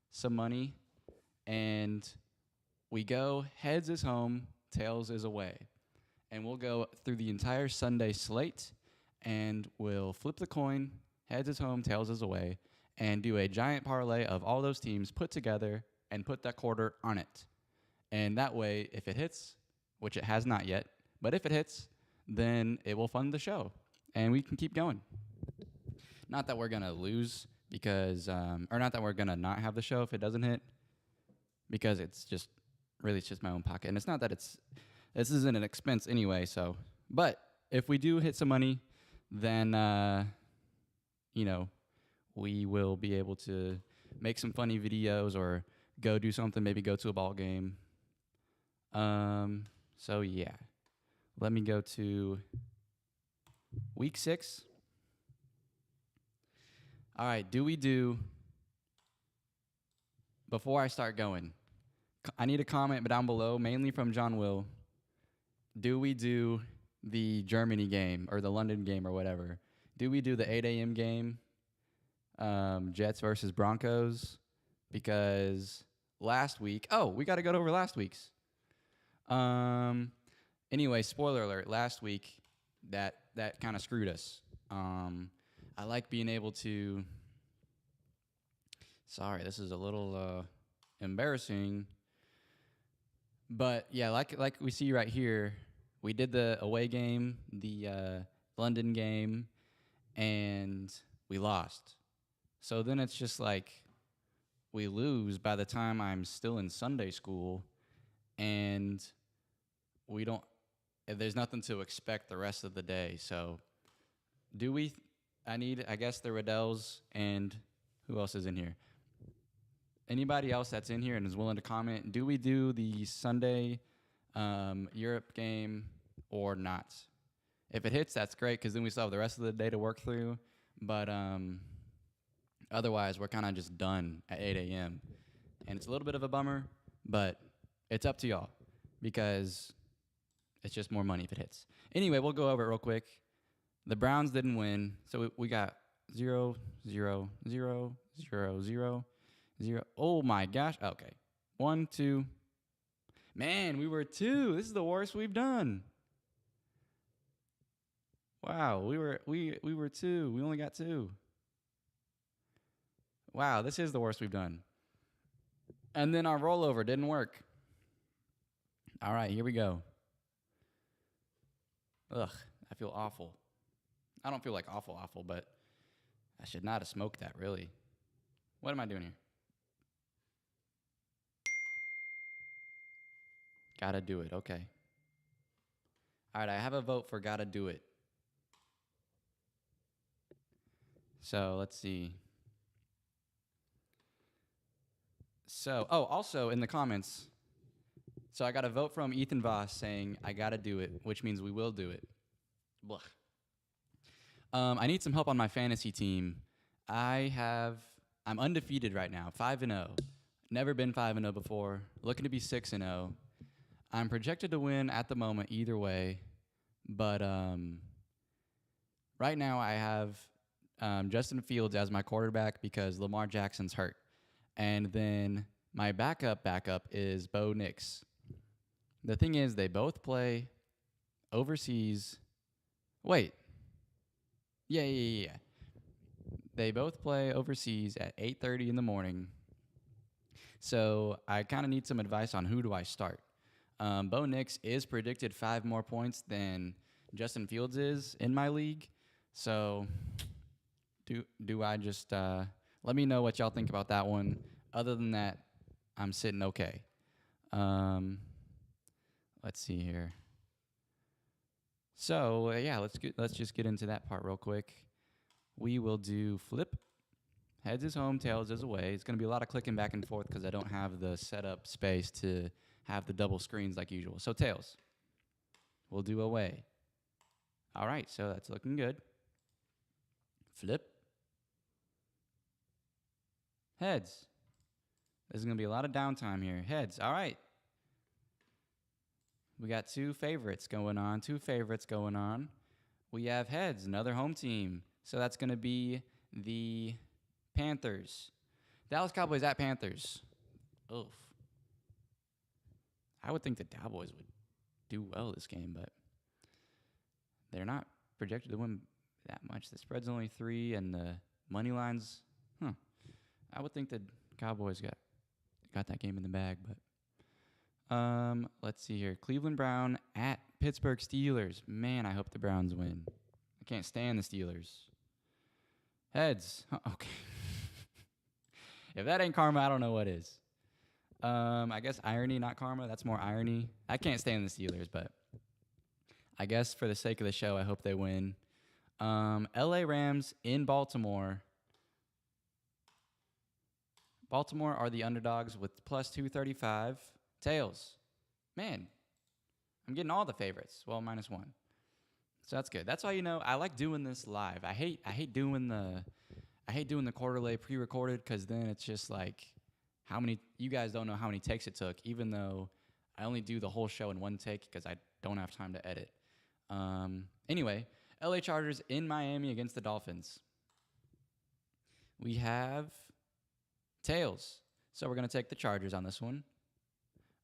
some money, and we go heads is home, tails is away. And we'll go through the entire Sunday slate, and we'll flip the coin, heads is home, tails is away, and do a giant parlay of all those teams put together and put that quarter on it. And that way, if it hits, which it has not yet, but if it hits, then it will fund the show, and we can keep going. Not that we're going to lose because, or not that we're going to not have the show if it doesn't hit, because it's just my own pocket. And it's not that this isn't an expense anyway, so, but if we do hit some money, then, we will be able to make some funny videos or go do something, maybe go to a ball game. So yeah, let me go to week 6. All right, before I start going, I need a comment down below, mainly from John Will. Do we do the Germany game or the London game or whatever? Do we do the 8 a.m. game, Jets versus Broncos? Because last week, we got to go over last week's. Anyway, spoiler alert, last week, that kind of screwed us. I like being able to, sorry, this is a little embarrassing, but yeah, like we see right here, we did the away game, the London game, and we lost. So then it's just like we lose by the time I'm still in Sunday school, and there's nothing to expect the rest of the day. So I guess the Riddells, and who else is in here? Anybody else that's in here and is willing to comment, do we do the Sunday Europe game or not? If it hits, that's great, because then we still have the rest of the day to work through. But otherwise, we're kind of just done at 8 a.m. And it's a little bit of a bummer, but it's up to y'all, because it's just more money if it hits. Anyway, we'll go over it real quick. The Browns didn't win, so we got 0, 0, 0, 0, 0, 0. Oh my gosh. Okay. 1, 2. Man, we were 2. This is the worst we've done. Wow, we were 2. We only got 2. Wow, this is the worst we've done. And then our rollover didn't work. All right, here we go. Ugh, I feel awful. I don't feel like awful, but I should not have smoked that, really. What am I doing here? Gotta do it, okay. All right, I have a vote for gotta do it. So let's see. So, also in the comments, so I got a vote from Ethan Voss saying I gotta do it, which means we will do it. Blah. I need some help on my fantasy team. I have I'm undefeated right now, 5-0. Never been 5-0 before. Looking to be 6-0. I'm projected to win at the moment either way, but right now I have Justin Fields as my quarterback because Lamar Jackson's hurt, and then my backup is Bo Nix. The thing is, they both play overseas. Wait, yeah. They both play overseas at 8:30 in the morning. So I kind of need some advice on who do I start. Bo Nix is predicted 5 more points than Justin Fields is in my league. So do I just let me know what y'all think about that one. Other than that, I'm sitting okay. Let's see here. So yeah, let's just get into that part real quick. We will do flip. Heads is home, tails is away. It's going to be a lot of clicking back and forth because I don't have the setup space to have the double screens like usual. So tails. We'll do away. All right, so that's looking good. Flip. Heads. There's going to be a lot of downtime here. Heads. All right. We got two favorites going on. We have heads, another home team. So that's going to be the Panthers. Dallas Cowboys at Panthers. Oof. I would think the Cowboys would do well this game, but they're not projected to win that much. The spread's only 3, and the money lines, I would think the Cowboys got that game in the bag, but let's see here. Cleveland Brown at Pittsburgh Steelers. Man, I hope the Browns win. I can't stand the Steelers. Heads. Okay. If that ain't karma, I don't know what is. I guess irony, not karma. That's more irony. I can't stand the Steelers, but I guess for the sake of the show, I hope they win. LA Rams in Baltimore. Baltimore are the underdogs with plus 235. Tails. Man, I'm getting all the favorites. Well, -1. So that's good. That's why I like doing this live. I hate doing the quarterly pre-recorded because then it's just like you guys don't know how many takes it took, even though I only do the whole show in one take because I don't have time to edit. Anyway, LA Chargers in Miami against the Dolphins. We have tails. So we're going to take the Chargers on this one.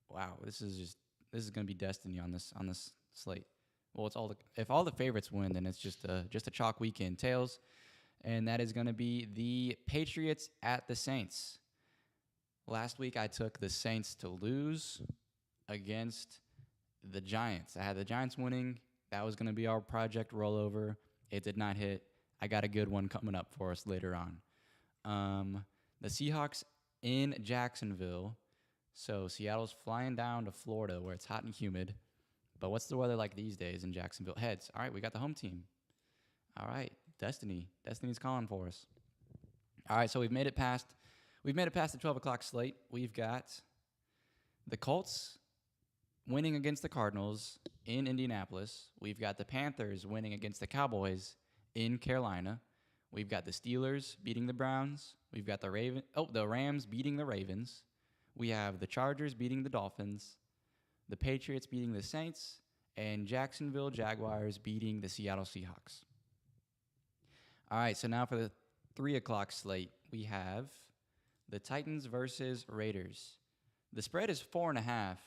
Wow, this is going to be destiny on this slate. Well, if all the favorites win, then it's just a chalk weekend. Tails, and that is going to be the Patriots at the Saints. Last week I took the Saints to lose against the Giants. I had the Giants winning. That was going to be our project rollover. It did not hit. I got a good one coming up for us later on. The Seahawks in Jacksonville. So Seattle's flying down to Florida where it's hot and humid. But what's the weather like these days in Jacksonville? Heads. All right, we got the home team. All right, Destiny. Destiny's calling for us. All right, so we've made it past the 12 o'clock slate. We've got the Colts winning against the Cardinals in Indianapolis. We've got the Panthers winning against the Cowboys in Carolina. We've got the Steelers beating the Browns. We've got the Rams beating the Ravens. We have the Chargers beating the Dolphins, the Patriots beating the Saints, and Jacksonville Jaguars beating the Seattle Seahawks. All right, so now for the 3 o'clock slate, we have the Titans versus Raiders. The spread is 4.5.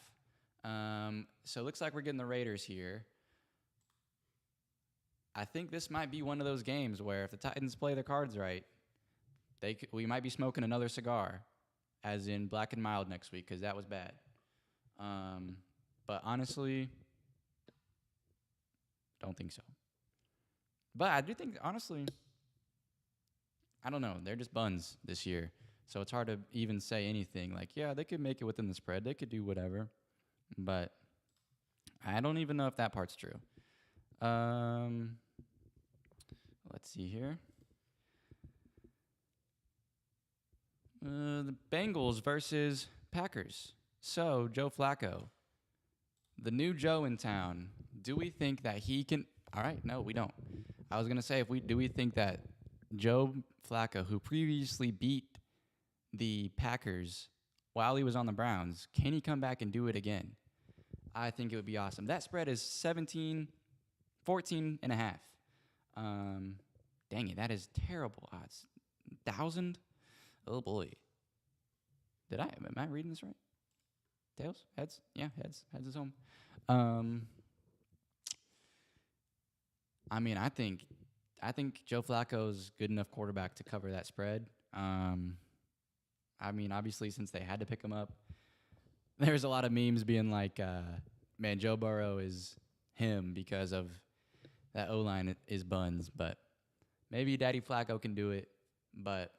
So it looks like we're getting the Raiders here. I think this might be one of those games where if the Titans play their cards right, we might be smoking another cigar, as in Black and Mild next week, because that was bad. But honestly, don't think so. But I do think, honestly, I don't know. They're just buns this year. So it's hard to even say anything. Like, yeah, they could make it within the spread. They could do whatever. But I don't even know if that part's true. Let's see here. The Bengals versus Packers. So, Joe Flacco, the new Joe in town. Do we think that he can? All right, no, we don't. I was gonna say, do we think that Joe Flacco, who previously beat the Packers while he was on the Browns. Can he come back and do it again? I think it would be awesome. That spread is 14 and a half. Dang it, that is terrible odds. 1,000? Oh boy. Am I reading this right? Tails? Heads? Yeah, heads. Heads is home. I mean, I think Joe Flacco's good enough quarterback to cover that spread. I mean, obviously, since they had to pick him up, there's a lot of memes being like, man, Joe Burrow is him because of that O-line is buns. But maybe Daddy Flacco can do it, but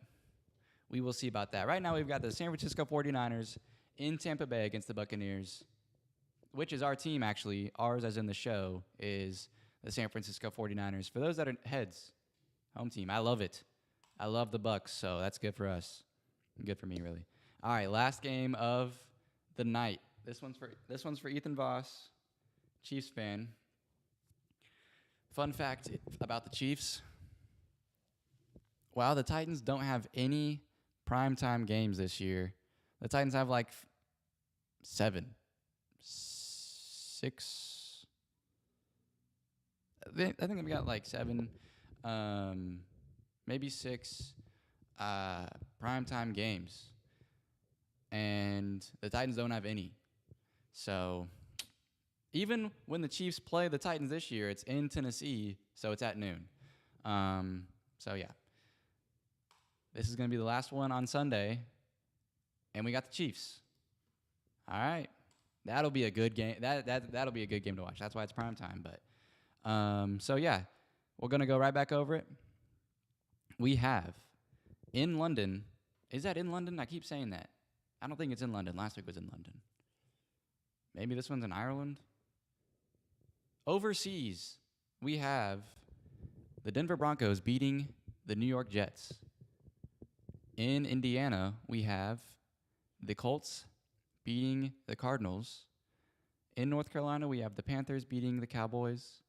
we will see about that. Right now, we've got the San Francisco 49ers in Tampa Bay against the Buccaneers, which is our team, actually. Ours, as in the show, is the San Francisco 49ers. For those that are heads, home team, I love it. I love the Bucs, so that's good for us. Good for me, really. All right, last game of the night. This one's for Ethan Voss, Chiefs fan. Fun fact about the Chiefs. Wow, the Titans don't have any primetime games this year. The Titans have like 6. I think they've got like 7, maybe 6 primetime games. And the Titans don't have any. So even when the Chiefs play the Titans this year, it's in Tennessee, so it's at noon. So yeah. This is going to be the last one on Sunday, and we got the Chiefs. All right. That'll be a good game. That'll be a good game to watch. That's why it's prime time. But so yeah, we're going to go right back over it. We have in London. Is that in London? I keep saying that. I don't think it's in London. Last week was in London. Maybe this one's in Ireland. Overseas, we have the Denver Broncos beating the New York Jets. In Indiana, we have the Colts beating the Cardinals. In North Carolina, we have the Panthers beating the Cowboys.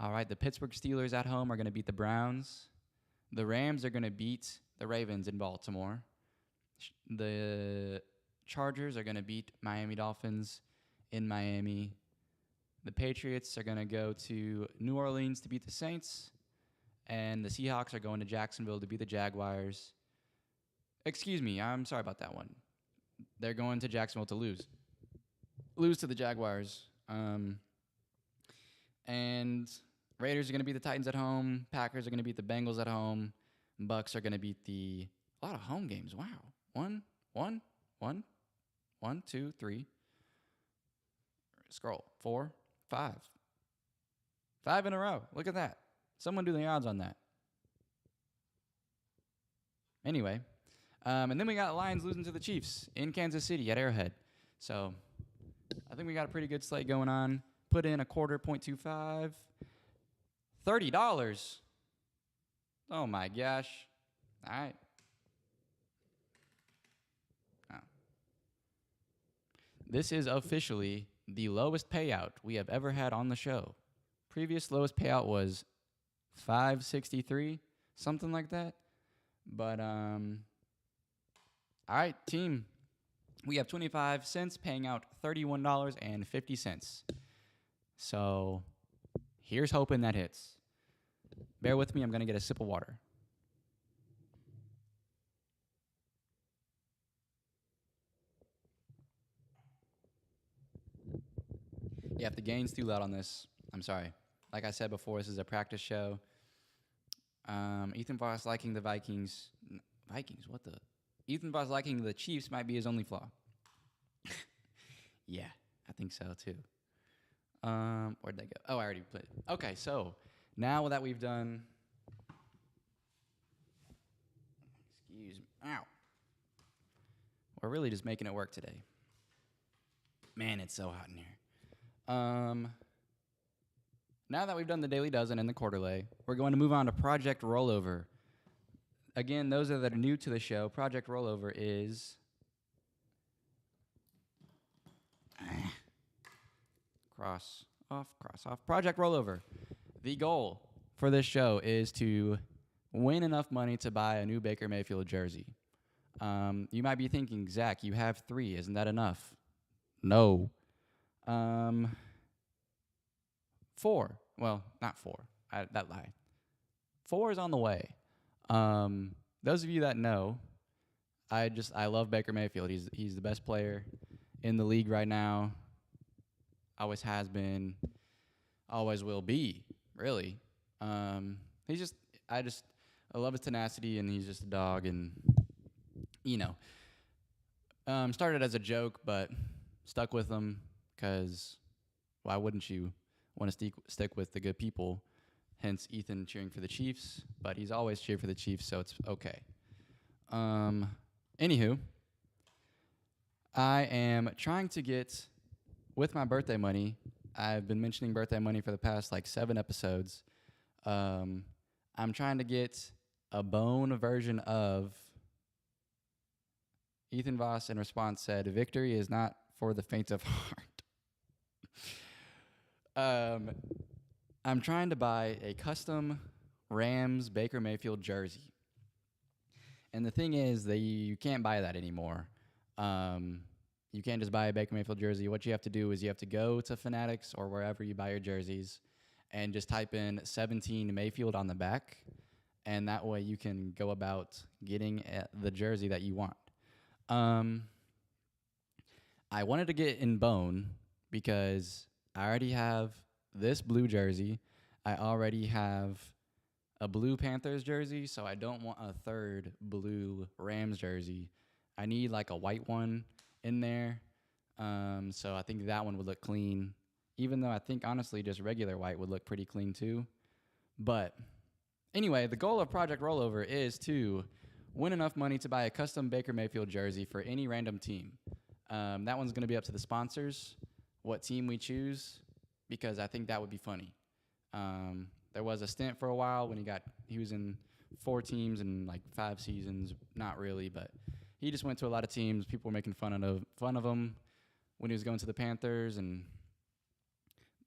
All right, the Pittsburgh Steelers at home are going to beat the Browns. The Rams are going to beat the Ravens in Baltimore. The Chargers are going to beat Miami Dolphins in Miami. The Patriots are going to go to New Orleans to beat the Saints. And the Seahawks are going to Jacksonville to beat the Jaguars. Excuse me, I'm sorry about that one. They're going to Jacksonville to lose. Lose to the Jaguars. And Raiders are going to beat the Titans at home. Packers are going to beat the Bengals at home. Bucks are going to beat a lot of home games. Wow. 1, 2, 3. Scroll. 4, 5. 5 in a row. Look at that. Someone do the odds on that. Anyway, and then we got Lions losing to the Chiefs in Kansas City at Arrowhead. So I think we got a pretty good slate going on. Put in a quarter, 0.25. $30. Oh, my gosh. All right. Oh. This is officially the lowest payout we have ever had on the show. Previous lowest payout was $5.63, something like that. But all right, team. We have 25 cents paying out $31.50. So here's hoping that hits. Bear with me, I'm going to get a sip of water. Yeah, if the gain's too loud on this, I'm sorry. Like I said before, this is a practice show. Ethan Voss liking the Vikings. Vikings, what the? Ethan Voss liking the Chiefs might be his only flaw. Yeah, I think so too. Where'd they go? Oh, I already played. Okay, so now that we've done. Excuse me. Ow. We're really just making it work today. Man, it's so hot in here. Now that we've done the Daily Dozen and the Quarter Lay, we're going to move on to Project Rollover. Again, those that are new to the show, Project Rollover is cross off. Project Rollover. The goal for this show is to win enough money to buy a new Baker Mayfield jersey. You might be thinking, Zach, you have 3. Isn't that enough? No. 4. Well, not 4. That lie. 4 is on the way. Those of you that know, I love Baker Mayfield. He's the best player in the league right now. Always has been. Always will be. Really. He's just. I love his tenacity, and he's just a dog. And you know, started as a joke, but stuck with him because why wouldn't you want to stick with the good people? Hence Ethan cheering for the Chiefs, but he's always cheered for the Chiefs, so it's okay. Anywho, I am trying to get, with my birthday money, I've been mentioning birthday money for the past like 7 episodes. I'm trying to get a bone version of Ethan Voss in response said, "Victory is not for the faint of heart." I'm trying to buy a custom Rams Baker Mayfield jersey. And the thing is that you can't buy that anymore. You can't just buy a Baker Mayfield jersey. What you have to do is you have to go to Fanatics or wherever you buy your jerseys and just type in 17 Mayfield on the back. And that way you can go about getting the jersey that you want. I wanted to get in bone because I already have this blue jersey. I already have a blue Panthers jersey, so I don't want a third blue Rams jersey. I need like a white one in there. So I think that one would look clean, even though I think honestly just regular white would look pretty clean too. But anyway, the goal of Project Rollover is to win enough money to buy a custom Baker Mayfield jersey for any random team. That one's going to be up to the sponsors, what team we choose, because I think that would be funny. There was a stint for a while when he was in 4 teams in like 5 seasons. Not really, but he just went to a lot of teams. People were making fun of him when he was going to the Panthers, and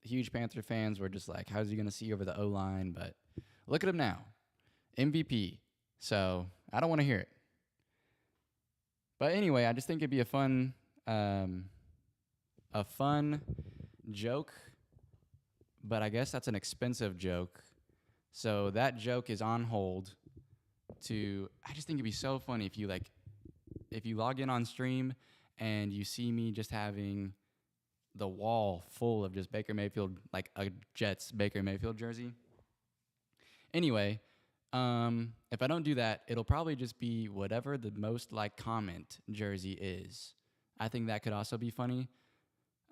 huge Panther fans were just like, how's he going to see over the O-line? But look at him now, MVP. So I don't want to hear it. But anyway, I just think it'd be a fun joke. But I guess that's an expensive joke. So that joke is on hold I just think it'd be so funny if you log in on stream and you see me just having the wall full of just Baker Mayfield, like a Jets Baker Mayfield jersey. Anyway, if I don't do that, it'll probably just be whatever the most like comment jersey is. I think that could also be funny.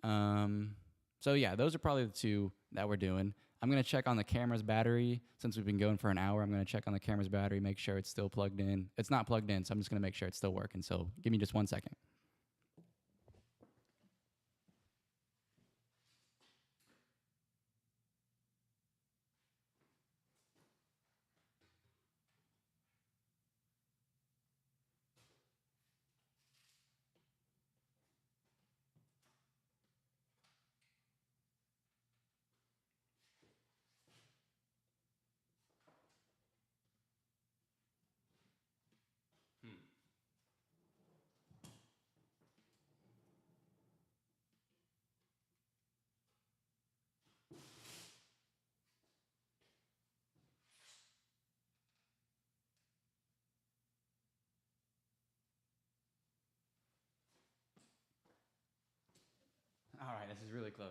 So yeah, those are probably the 2 that we're doing. I'm going to check on the camera's battery. Since we've been going for an hour, I'm going to check on the camera's battery, make sure it's still plugged in. It's not plugged in, so I'm just going to make sure it's still working. So give me just 1 second. All right, this is really close.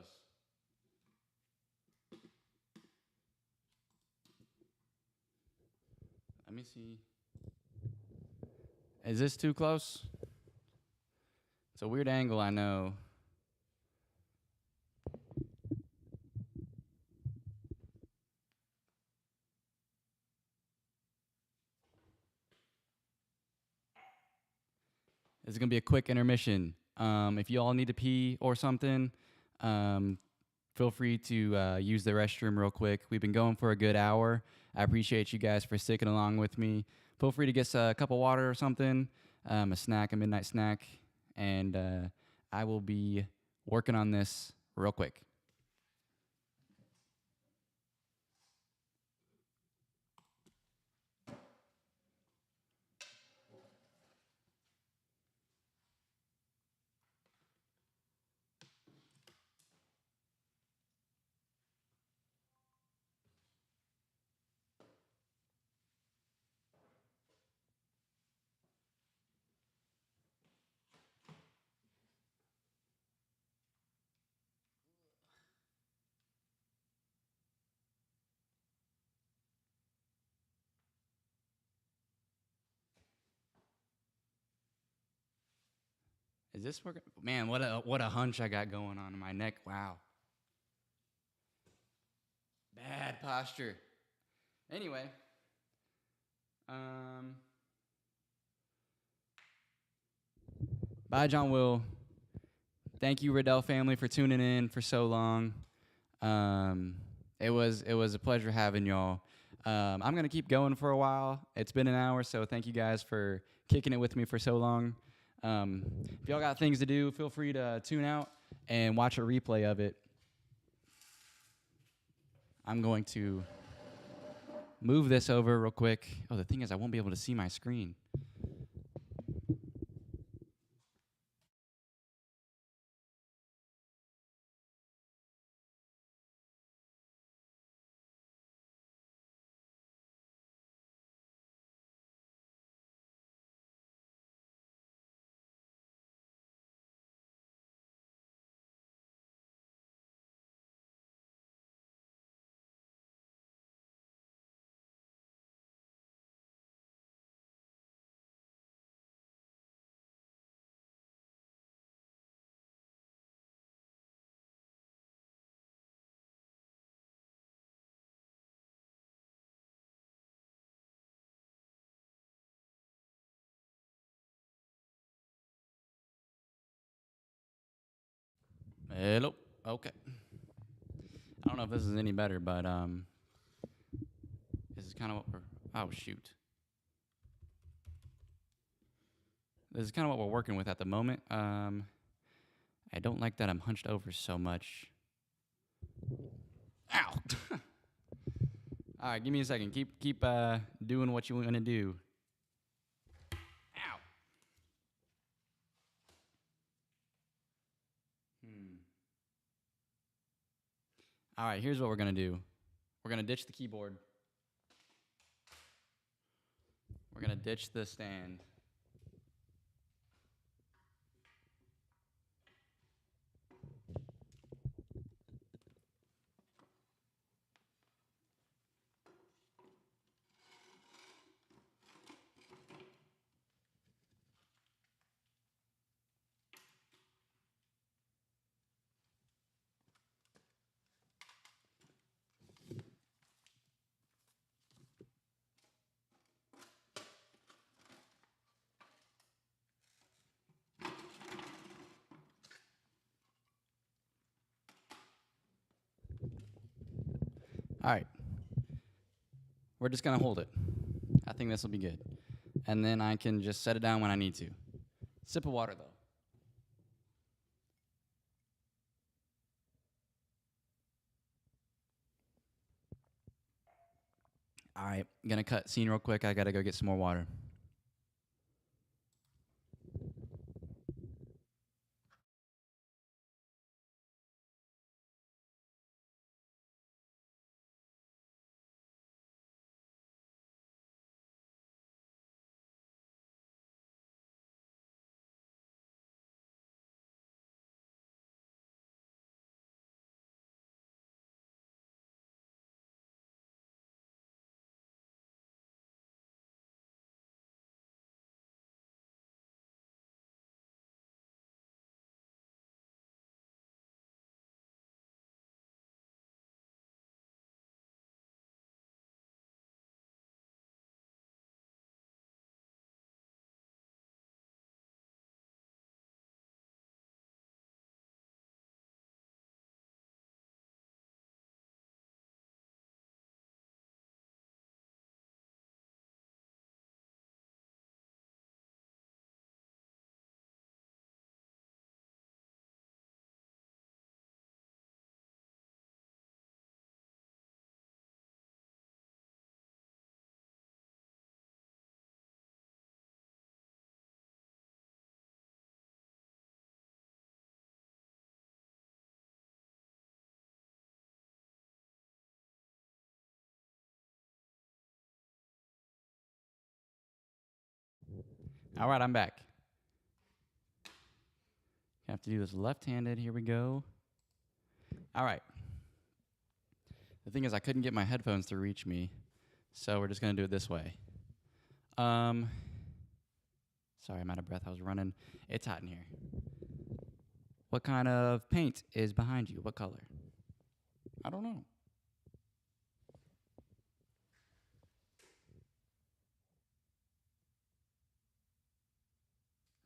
Let me see. Is this too close? It's a weird angle, I know. This is going to be a quick intermission. If you all need to pee or something, feel free to use the restroom real quick. We've been going for a good hour. I appreciate you guys for sticking along with me. Feel free to get a cup of water or something, a snack, a midnight snack, and I will be working on this real quick. Is this working? Man, what a hunch I got going on in my neck. Wow. Bad posture. Anyway. Bye, John Will. Thank you, Riddell family, for tuning in for so long. It was a pleasure having y'all. I'm gonna keep going for a while. It's been an hour, so thank you guys for kicking it with me for so long. If y'all got things to do, feel free to tune out and watch a replay of it. I'm going to move this over real quick. Oh, the thing is, I won't be able to see my screen. Hello. Okay. I don't know if this is any better, but this is kind of what we're. Oh shoot. This is kind of what we're working with at the moment. I don't like that I'm hunched over so much. Ow. All right, give me a second. Keep doing what you want to do. Ow. All right, here's what we're gonna do. We're gonna ditch the keyboard. We're gonna ditch the stand. All right. We're just gonna hold it. I think this will be good. And then I can just set it down when I need to. Sip of water though. All right, gonna cut scene real quick. I gotta go get some more water. All right, I'm back. Have to do this left-handed. Here we go. All right. The thing is, I couldn't get my headphones to reach me, so we're just gonna do it this way. Sorry, I'm out of breath. I was running. It's hot in here. What kind of paint is behind you? What color? I don't know.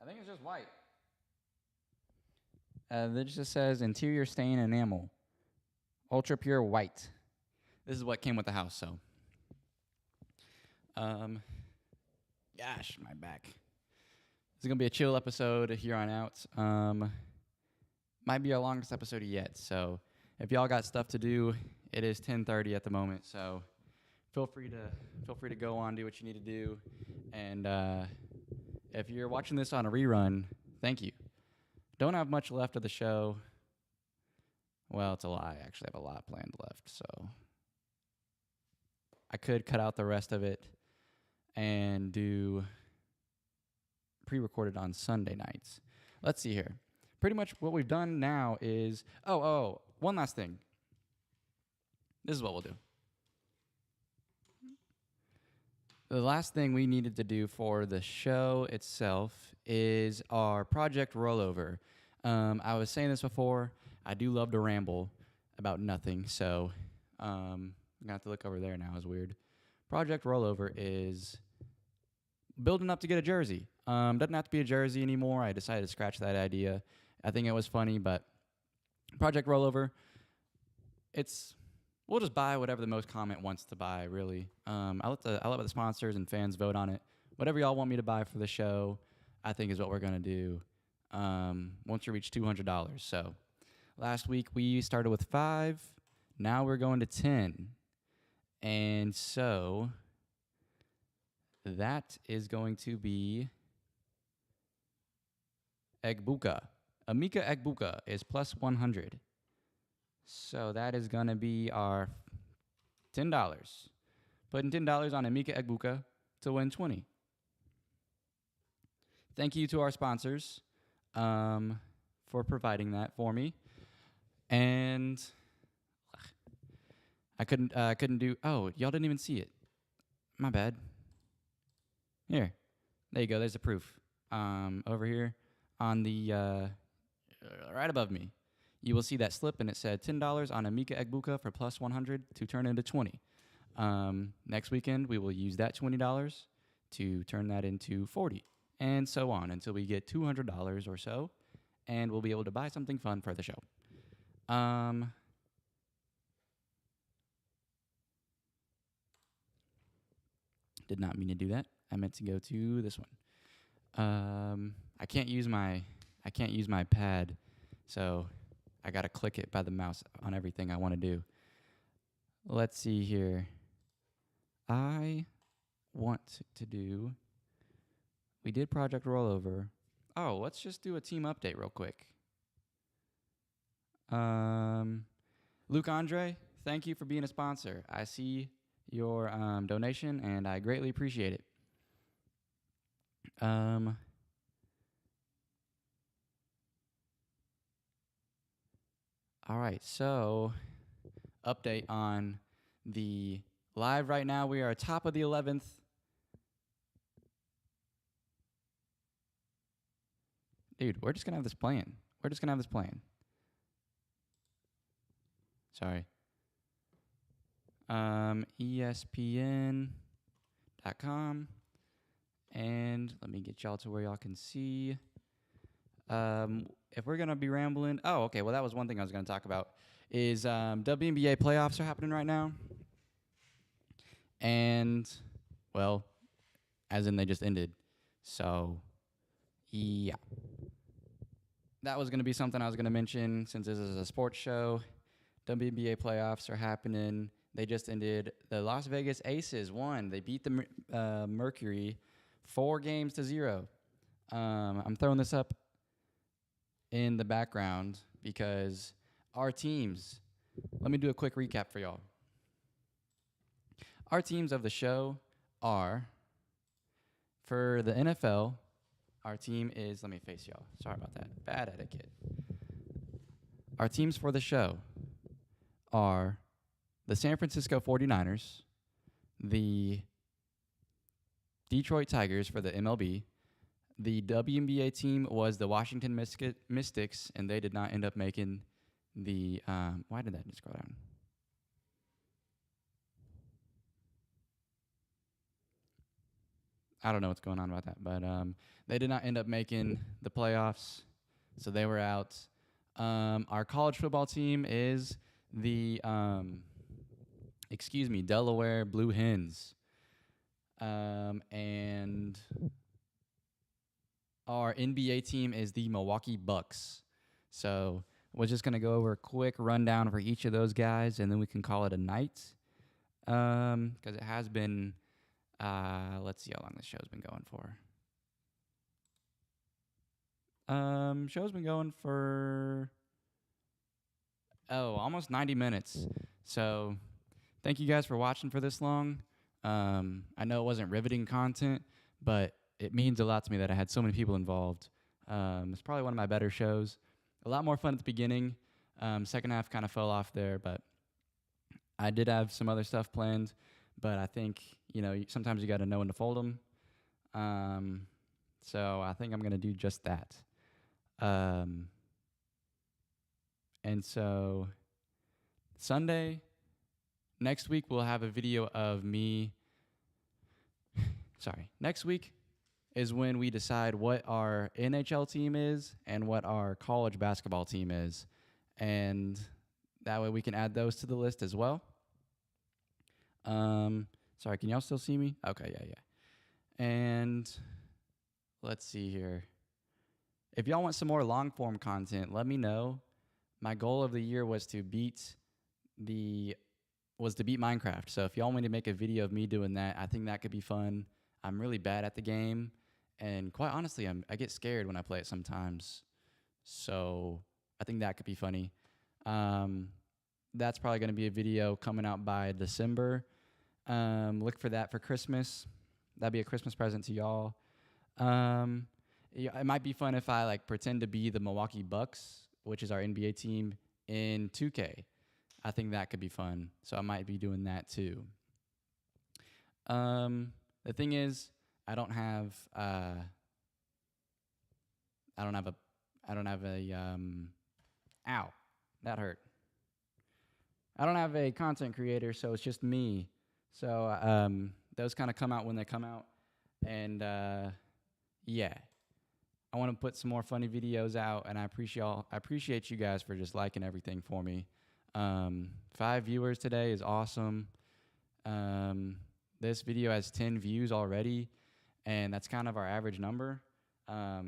I think it's just white. This just says interior stain enamel, ultra pure white. This is what came with the house, so. Gosh, my back. This is gonna be a chill episode here on out. Might be our longest episode yet, so if y'all got stuff to do, it is 10:30 at the moment, so feel free to go on, do what you need to do, and if you're watching this on a rerun, thank you. Don't have much left of the show. Well, it's a lie. I actually have a lot planned left, so I could cut out the rest of it and do pre-recorded on Sunday nights. Let's see here. Pretty much what we've done now is, one last thing. This is what we'll do. The last thing we needed to do for the show itself is our project rollover. I was saying this before. I do love to ramble about nothing, so I'm going to have to look over there now. It's weird. Project rollover is building up to get a jersey. Doesn't have to be a jersey anymore. I decided to scratch that idea. I think it was funny, but project rollover, we'll just buy whatever the most comment wants to buy, really. I let the sponsors and fans vote on it. Whatever y'all want me to buy for the show, I think is what we're going to do once we reach $200. So last week we started with 5. Now we're going to 10. And so that is going to be Egbuka. Amika Egbuka is plus 100. So that is going to be our $10. Putting $10 on Amika Egbuka to win 20. Thank you to our sponsors for providing that for me. And I couldn't do, y'all didn't even see it. My bad. Here. There you go. There's the proof. Over here on the, right above me. You will see that slip, and it said $10 on Amika Egbuka for plus 100 to turn into 20. Next weekend, we will use that $20 to turn that into 40, and so on until we get $200 or so, and we'll be able to buy something fun for the show. Did not mean to do that. I meant to go to this one. I can't use my pad, so I gotta click it by the mouse on everything I want to do. Let's see here. I want to do. We did project rollover. Oh, let's just do a team update real quick. Luke Andre, thank you for being a sponsor. I see your donation, and I greatly appreciate it. All right, so update on the live right now. We are top of the 11th. Dude, we're just going to have this playing. Sorry. ESPN.com. And let me get y'all to where y'all can see. If we're going to be rambling. Oh, okay. Well, that was one thing I was going to talk about is WNBA playoffs are happening right now. And, well, as in they just ended. So, yeah. That was going to be something I was going to mention since this is a sports show. WNBA playoffs are happening. They just ended. The Las Vegas Aces won. They beat the Mercury 4-0. I'm throwing this up in the background because our teams, let me do a quick recap for y'all. Our teams of the show are, for the NFL, our team is, let me face y'all. Sorry about that. Bad etiquette. Our teams for the show are the San Francisco 49ers, the Detroit Tigers for the MLB, The WNBA team was the Washington Mystics, and they did not end up making the. Why did that just go down? I don't know what's going on about that, but they did not end up making the playoffs, so they were out. Our college football team is the, Delaware Blue Hens. And our NBA team is the Milwaukee Bucks. So we're just going to go over a quick rundown for each of those guys, and then we can call it a night. Because it has been, let's see how long this show's been going for. Show's been going for, almost 90 minutes. So thank you guys for watching for this long. I know it wasn't riveting content, but it means a lot to me that I had so many people involved. It's probably one of my better shows. A lot more fun at the beginning. Second half kind of fell off there, but I did have some other stuff planned. But I think, sometimes you got to know when to fold them. So I think I'm going to do just that. And so Sunday, next week, we'll have a video of me. Next week is when we decide what our NHL team is and what our college basketball team is. And that way we can add those to the list as well. Sorry, can y'all still see me? Okay, yeah. And let's see here. If y'all want some more long-form content, let me know. My goal of the year was to beat Minecraft. So if y'all want me to make a video of me doing that, I think that could be fun. I'm really bad at the game, and quite honestly, I get scared when I play it sometimes. So I think that could be funny. That's probably going to be a video coming out by December. Look for that for Christmas. That'd be a Christmas present to y'all. It might be fun if I pretend to be the Milwaukee Bucks, which is our NBA team, in 2K. I think that could be fun. So I might be doing that too. The thing is, I don't have a ow, that hurt. I don't have a content creator, so it's just me. So those kind of come out when they come out. And yeah, I want to put some more funny videos out, and I appreciate you guys for just liking everything for me. 5 viewers today is awesome. This video has 10 views already, and that's kind of our average number. But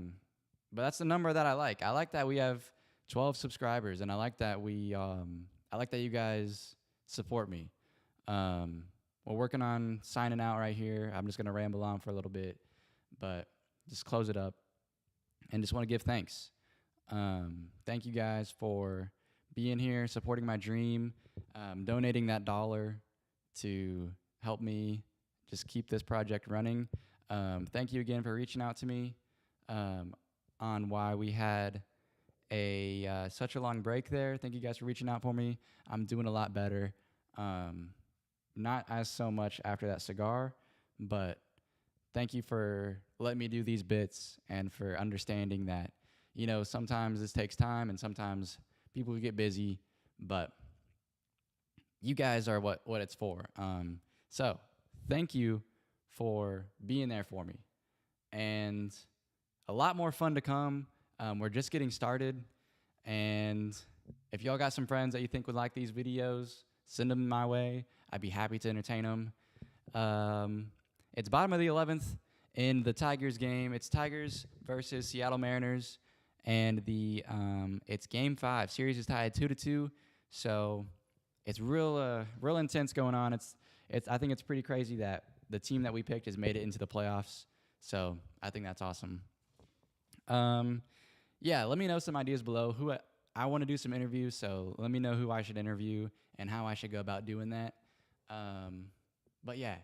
that's the number that I like. I like that we have 12 subscribers, and I like that you guys support me. We're working on signing out right here. I'm just going to ramble on for a little bit, but just close it up. And just want to give thanks. Thank you guys for being here, supporting my dream, donating that $1 to help me just keep this project running. Thank you again for reaching out to me on why we had such a long break there. Thank you guys for reaching out for me. I'm doing a lot better. Not as so much after that cigar, but thank you for letting me do these bits and for understanding that, sometimes this takes time and sometimes people get busy, but you guys are what it's for. So thank you for being there for me. And a lot more fun to come. We're just getting started. And if y'all got some friends that you think would like these videos, send them my way. I'd be happy to entertain them. It's bottom of the 11th in the Tigers game. It's Tigers versus Seattle Mariners, and it's Game 5. Series is tied 2-2, so it's real intense going on. I think it's pretty crazy that the team that we picked has made it into the playoffs. So I think that's awesome. Yeah, let me know some ideas below. I want to do some interviews, so let me know who I should interview and how I should go about doing that. But yeah,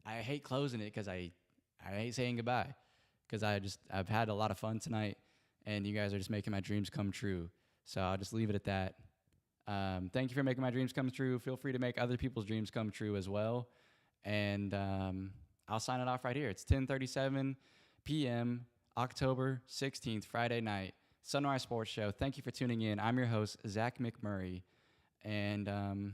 I hate closing it because I hate saying goodbye because I've had a lot of fun tonight, and you guys are just making my dreams come true. So I'll just leave it at that. Thank you for making my dreams come true. Feel free to make other people's dreams come true as well. And I'll sign it off right here. It's 10:37 p.m. October 16th, Friday night, Sunrise Sports Show. Thank you for tuning in. I'm your host, Zach McMurray. And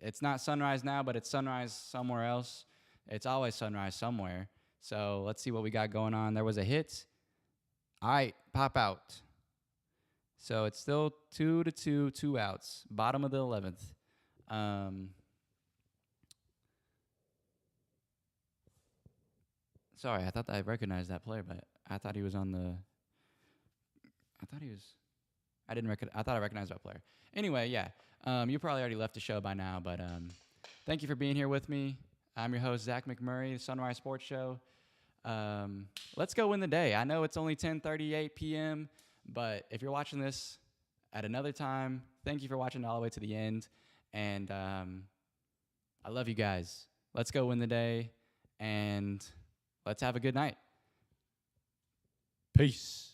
it's not sunrise now, but it's sunrise somewhere else. It's always sunrise somewhere. So let's see what we got going on. There was a hit. All right, pop out. So it's still 2-2, 2 outs. Bottom of the 11th. Sorry, I thought I recognized that player, but I thought he was on the. I thought he was. I didn't I thought I recognized that player. Anyway, yeah. You probably already left the show by now, but thank you for being here with me. I'm your host, Zach McMurray, the Sunrise Sports Show. Let's go win the day. I know it's only 10:38 p.m., but if you're watching this at another time, thank you for watching all the way to the end. And I love you guys. Let's go win the day, and let's have a good night. Peace.